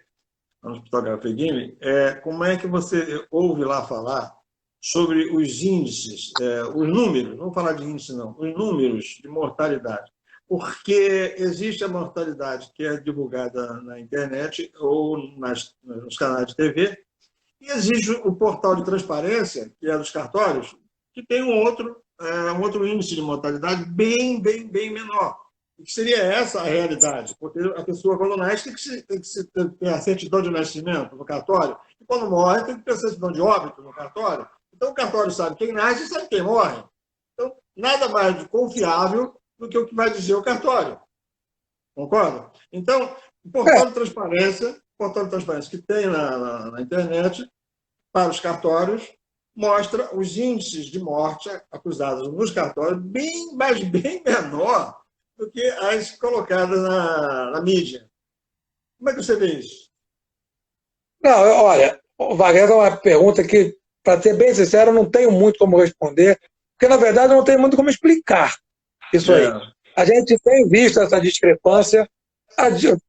no Hospital Café Guime, como é que você ouve lá falar sobre os índices, os números, não vou falar de índice não, os números de mortalidade? Porque existe a mortalidade que é divulgada na internet ou nos canais de TV, e existe o portal de transparência, que é dos cartórios, que tem um outro índice de mortalidade bem menor. E que seria essa a realidade, porque a pessoa, quando nasce, tem que ter a certidão de nascimento no cartório, e quando morre, tem que ter a certidão de óbito no cartório. Então, o cartório sabe quem nasce e sabe quem morre. Então, nada mais confiável do que o que vai dizer o cartório. Concorda? Então, o portal de transparência que tem na internet, para os cartórios, mostra os índices de morte acusados nos cartórios bem menor do que as colocadas na mídia. Como é que você vê isso? Não, olha, o Wagner é uma pergunta que, para ser bem sincero, eu não tenho muito como responder, porque, na verdade, eu não tenho muito como explicar isso aí. A gente tem visto essa discrepância,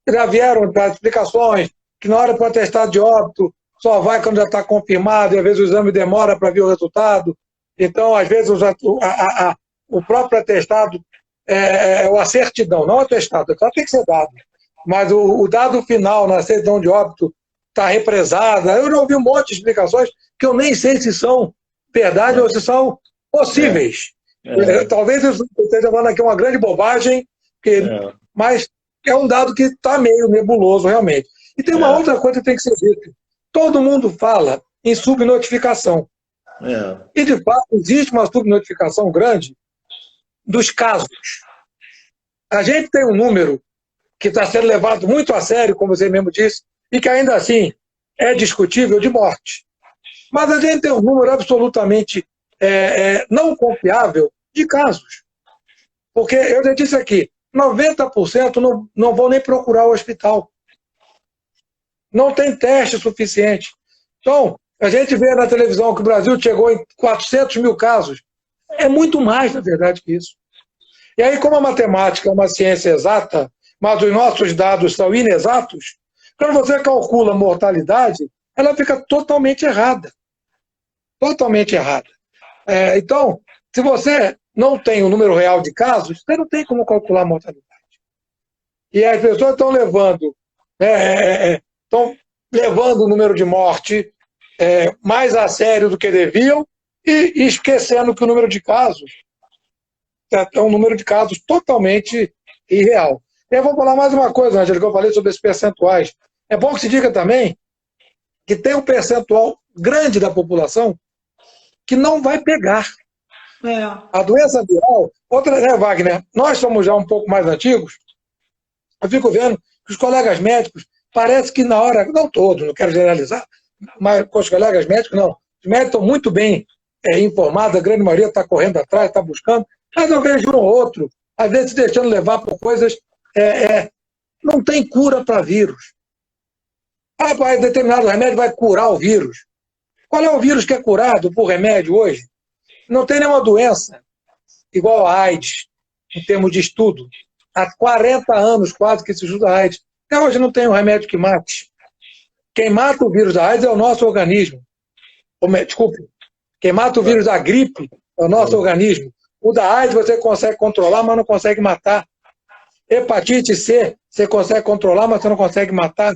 já vieram as explicações que na hora do atestado de óbito só vai quando já está confirmado, e às vezes o exame demora para ver o resultado. Então, às vezes, o próprio atestado a certidão, não o atestado, o atestado tem que ser dado. Mas o dado final na certidão de óbito está represada. Eu já ouvi um monte de explicações que eu nem sei se são verdade ou se são possíveis. Talvez eu esteja falando aqui uma grande bobagem, mas é um dado que está meio nebuloso, realmente. E tem uma outra coisa que tem que ser dita. Todo mundo fala em subnotificação. E, de fato, existe uma subnotificação grande dos casos. A gente tem um número que está sendo levado muito a sério, como você mesmo disse, e que ainda assim é discutível, de morte. Mas a gente tem um número absolutamente não confiável de casos. Porque, eu já disse aqui, 90% não vão nem procurar o hospital. Não tem teste suficiente. Então, a gente vê na televisão que o Brasil chegou em 400 mil casos. É muito mais, na verdade, que isso. E aí, como a matemática é uma ciência exata, mas os nossos dados são inexatos, quando você calcula a mortalidade, ela fica totalmente errada. Totalmente errada. Então, se você não tem o número real de casos, você não tem como calcular a mortalidade. E as pessoas estão levando o número de morte mais a sério do que deviam e esquecendo que o número de casos é um número de casos totalmente irreal. E eu vou falar mais uma coisa, Angela, que eu falei sobre esses percentuais. É bom que se diga também que tem um percentual grande da população que não vai pegar. A doença viral, outra, né, Wagner? Nós somos já um pouco mais antigos. Eu fico vendo que os colegas médicos, parece que na hora, não todos, não quero generalizar, mas com os colegas médicos, não. Os médicos estão muito bem informados, a grande maioria está correndo atrás, está buscando, mas eu vejo um ou outro, às vezes se deixando levar por coisas, não tem cura para vírus. Determinado remédio vai curar o vírus. Qual é o vírus que é curado por remédio hoje? Não tem nenhuma doença igual a AIDS, em termos de estudo. Há 40 anos quase que se estuda a AIDS. Até hoje não tem um remédio que mate. Quem mata o vírus da AIDS é o nosso organismo. Desculpe, quem mata o vírus da gripe é o nosso organismo. O da AIDS você consegue controlar, mas não consegue matar. Hepatite C, você consegue controlar, mas você não consegue matar.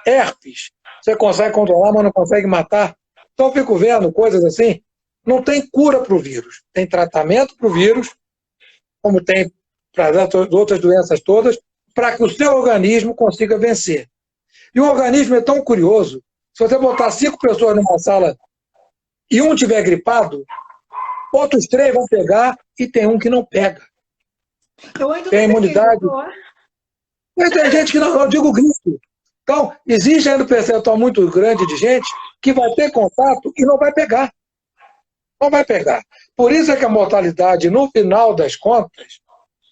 Herpes, você consegue controlar, mas não consegue matar. Então eu fico vendo coisas assim. Não tem cura para o vírus. Tem tratamento para o vírus, como tem para as outras doenças todas, para que o seu organismo consiga vencer. E o organismo é tão curioso, se você botar 5 pessoas numa sala e um tiver gripado, outros 3 vão pegar e tem um que não pega. Eu ainda Tem imunidade. Mas tem gente que não, eu digo gripe. Então, existe ainda um percentual muito grande de gente que vai ter contato e não vai pegar. Não vai pegar. Por isso é que a mortalidade, no final das contas,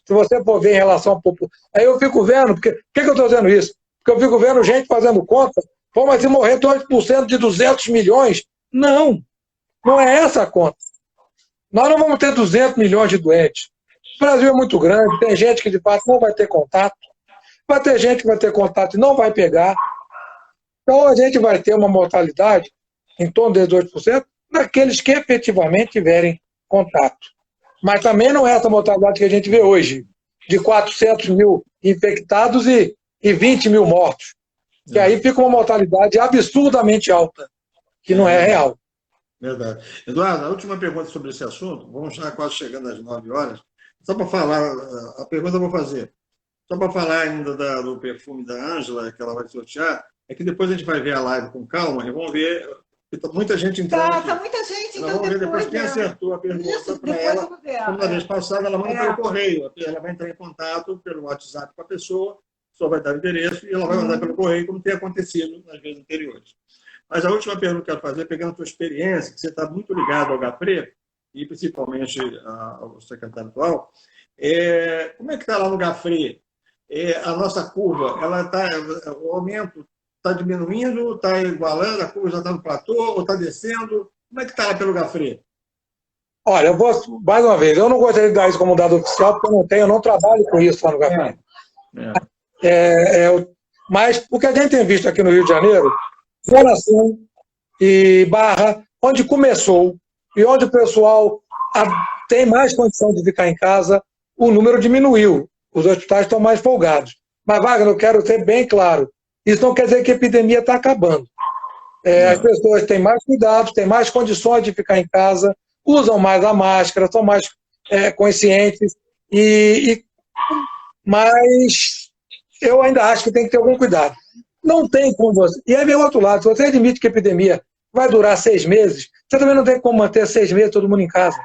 se você for ver em relação ao população. Aí eu fico vendo, por que eu estou dizendo isso? Porque eu fico vendo gente fazendo conta, pô, mas se morrer 2% de 200 milhões, não. Não é essa a conta. Nós não vamos ter 200 milhões de doentes. O Brasil é muito grande, tem gente que de fato não vai ter contato, vai ter gente que vai ter contato e não vai pegar. Então a gente vai ter uma mortalidade em torno de 18% daqueles que efetivamente tiverem contato. Mas também não é essa mortalidade que a gente vê hoje, de 400 mil infectados e 20 mil mortos. E aí fica uma mortalidade absurdamente alta, que não é real. Verdade. Eduardo, a última pergunta sobre esse assunto, vamos já quase chegando às 9 horas. Só para falar, a pergunta eu vou fazer. Só para falar ainda do perfume da Ângela, que ela vai sortear, é que depois a gente vai ver a live com calma e vamos ver. Tá muita gente entrando. Tá muita gente, então vamos ver depois quem acertou a pergunta para ela. Como na vez passada, ela manda pelo correio. Ela vai entrar em contato pelo WhatsApp com a pessoa, só vai dar o endereço e ela vai mandar pelo correio, como tem acontecido nas vezes anteriores. Mas a última pergunta que eu quero fazer, pegando a tua experiência, que você está muito ligado ao GAFRE, e principalmente ao secretário atual, como é que está lá no GAFRE? A nossa curva, o aumento está diminuindo, está igualando, a curva já está no platô, ou está descendo? Como é que está lá pelo GAFRE? Olha, eu vou, mais uma vez, eu não gostaria de dar isso como dado oficial, porque eu não trabalho com isso lá no GAFRE. Mas o que a gente tem visto aqui no Rio de Janeiro, Zona Sul e Barra, onde começou e onde o pessoal tem mais condição de ficar em casa, o número diminuiu. Os hospitais estão mais folgados. Mas, Wagner, eu quero ser bem claro, isso não quer dizer que a epidemia está acabando. As pessoas têm mais cuidados, têm mais condições de ficar em casa, usam mais a máscara, são mais conscientes, mas eu ainda acho que tem que ter algum cuidado. Não tem como você. E aí vem o outro lado, se você admite que a epidemia vai durar 6 meses, você também não tem como manter 6 meses todo mundo em casa.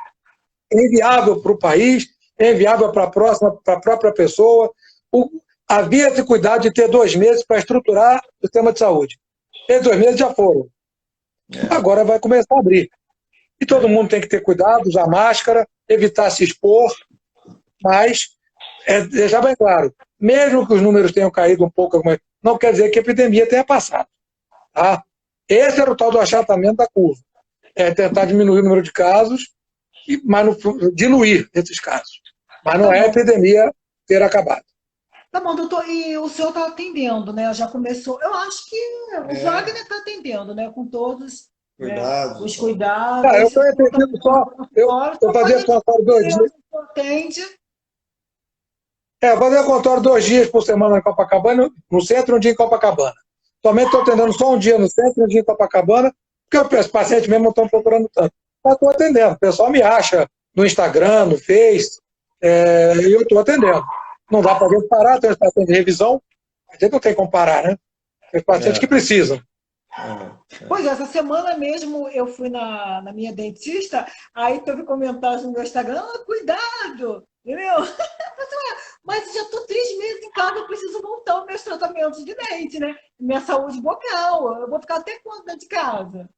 É inviável para o país, é inviável para a própria pessoa. Havia esse cuidado de ter 2 meses para estruturar o sistema de saúde. Esses 2 meses já foram. Agora vai começar a abrir. E todo mundo tem que ter cuidado, usar máscara, evitar se expor, mas deixar bem claro, mesmo que os números tenham caído um pouco, não quer dizer que a epidemia tenha passado. Tá? Esse era o tal do achatamento da curva. É tentar diminuir o número de casos, mas diluir esses casos. Mas não é a epidemia ter acabado. Tá bom, doutor, e o senhor está atendendo, né? Já começou. Eu acho que o Wagner está atendendo, né? Com todos os cuidados. Eu estou atendendo só. Eu fazia consultório 2 dias. Eu fazia consultório 2 dias por semana em Copacabana, no centro e um dia em Copacabana. Somente estou atendendo só um dia no centro e um dia em Copacabana, porque os pacientes mesmo não estão procurando tanto. Mas estou atendendo. O pessoal me acha no Instagram, no Face, e eu estou atendendo. Não dá para a gente parar, tem os pacientes de revisão, a gente não tem como parar, né? Tem os pacientes que precisam. Pois essa semana mesmo eu fui na minha dentista, aí teve comentários no meu Instagram, cuidado, entendeu? Mas já estou 3 meses em casa, eu preciso voltar aos meus tratamentos de dente, né? Minha saúde bucal, eu vou ficar até quando dentro de casa?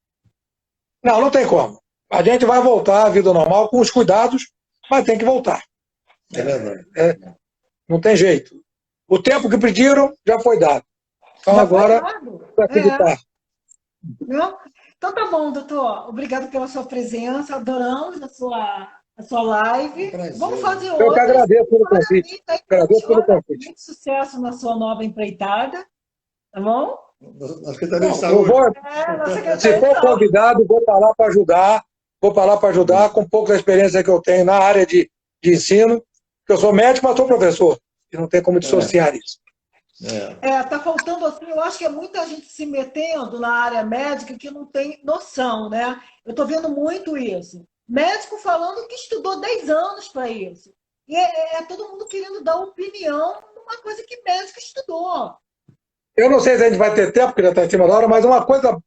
Não tem como. A gente vai voltar à vida normal com os cuidados, mas tem que voltar. É verdade. Não tem jeito. O tempo que pediram já foi dado. Então já agora, para acreditar. Então tá bom, doutor. Obrigado pela sua presença. Adoramos a sua a sua live. Prazer. Vamos fazer Eu que outra. agradeço pelo convite. Agradeço pelo convite. Muito sucesso na sua nova empreitada, tá bom? Na Secretaria de Eu Saúde. vou, Na se Secretaria de for Saúde. convidado, vou para lá para ajudar. Vou para lá para ajudar com um pouco da experiência que eu tenho na área de ensino. Eu sou médico, mas sou professor. E não tem como dissociar isso. Tá faltando assim, eu acho que é muita gente se metendo na área médica que não tem noção, né? Eu estou vendo muito isso. Médico falando que estudou 10 anos para isso. E é todo mundo querendo dar opinião numa coisa que médico estudou. Eu não sei se a gente vai ter tempo, porque já está em cima da hora, mas uma coisa.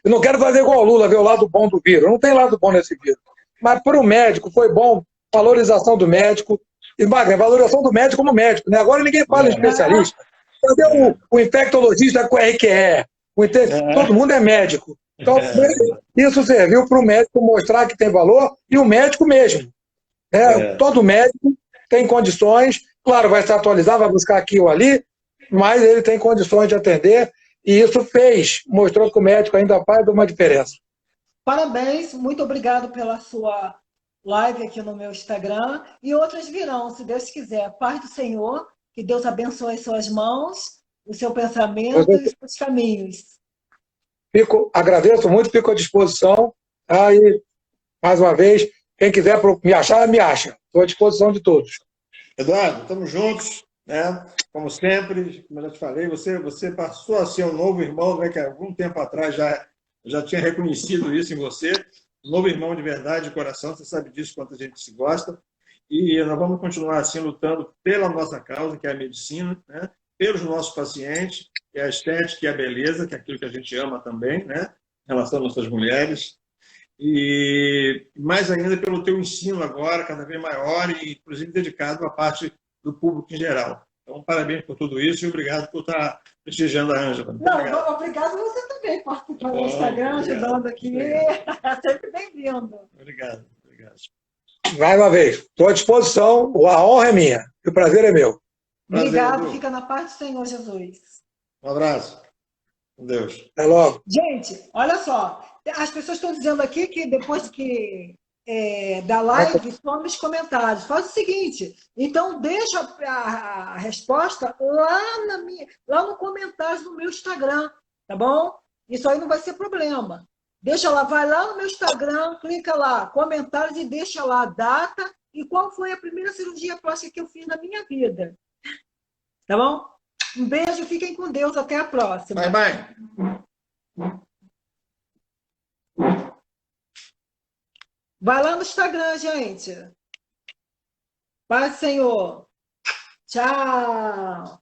Eu não quero fazer igual o Lula, ver o lado bom do vírus. Não tem lado bom nesse vírus. Mas para o médico foi bom, valorização do médico. E, Magno, valorização do médico como médico, né? Agora ninguém fala em especialista. Cadê o infectologista com RQE? Todo mundo é médico. Então, isso serviu para o médico mostrar que tem valor e o médico mesmo. Né? Todo médico tem condições, claro, vai se atualizar, vai buscar aqui ou ali, mas ele tem condições de atender e isso mostrou que o médico ainda faz uma diferença. Parabéns, muito obrigado pela sua live aqui no meu Instagram e outras virão, se Deus quiser. Paz do Senhor, que Deus abençoe as suas mãos, o seu pensamento e os seus caminhos. Agradeço muito, fico à disposição. E, mais uma vez, quem quiser me achar, me acha. Estou à disposição de todos. Eduardo, estamos juntos, né? Como sempre, como eu já te falei, você passou a ser um novo irmão, né? Que há algum tempo atrás já tinha reconhecido isso em você. Um novo irmão de verdade, de coração, você sabe disso, quanto a gente se gosta. E nós vamos continuar assim, lutando pela nossa causa, que é a medicina, né? Pelos nossos pacientes, que é a estética e a beleza, que é aquilo que a gente ama também, né? Em relação às nossas mulheres. E mais ainda pelo teu ensino agora, cada vez maior e, inclusive, dedicado à parte do público em geral. Então, parabéns por tudo isso e obrigado por estar prestigiando a Ângela. Não, obrigado você também, participando do Instagram, ajudando aqui. Sempre bem-vindo. Obrigado. Mais uma vez, estou à disposição, a honra é minha e o prazer é meu. Obrigado, fica na paz do Senhor Jesus. Um abraço. Com Deus. Até logo. Gente, olha só, as pessoas estão dizendo aqui que depois da live, tome os comentários. Faz o seguinte, então deixa a resposta lá no comentário do meu Instagram, tá bom? Isso aí não vai ser problema. Deixa lá, vai lá no meu Instagram, clica lá, comentários e deixa lá a data e qual foi a primeira cirurgia plástica que eu fiz na minha vida. Tá bom? Um beijo, fiquem com Deus, até a próxima. Bye. Vai lá no Instagram, gente. Paz, Senhor. Tchau.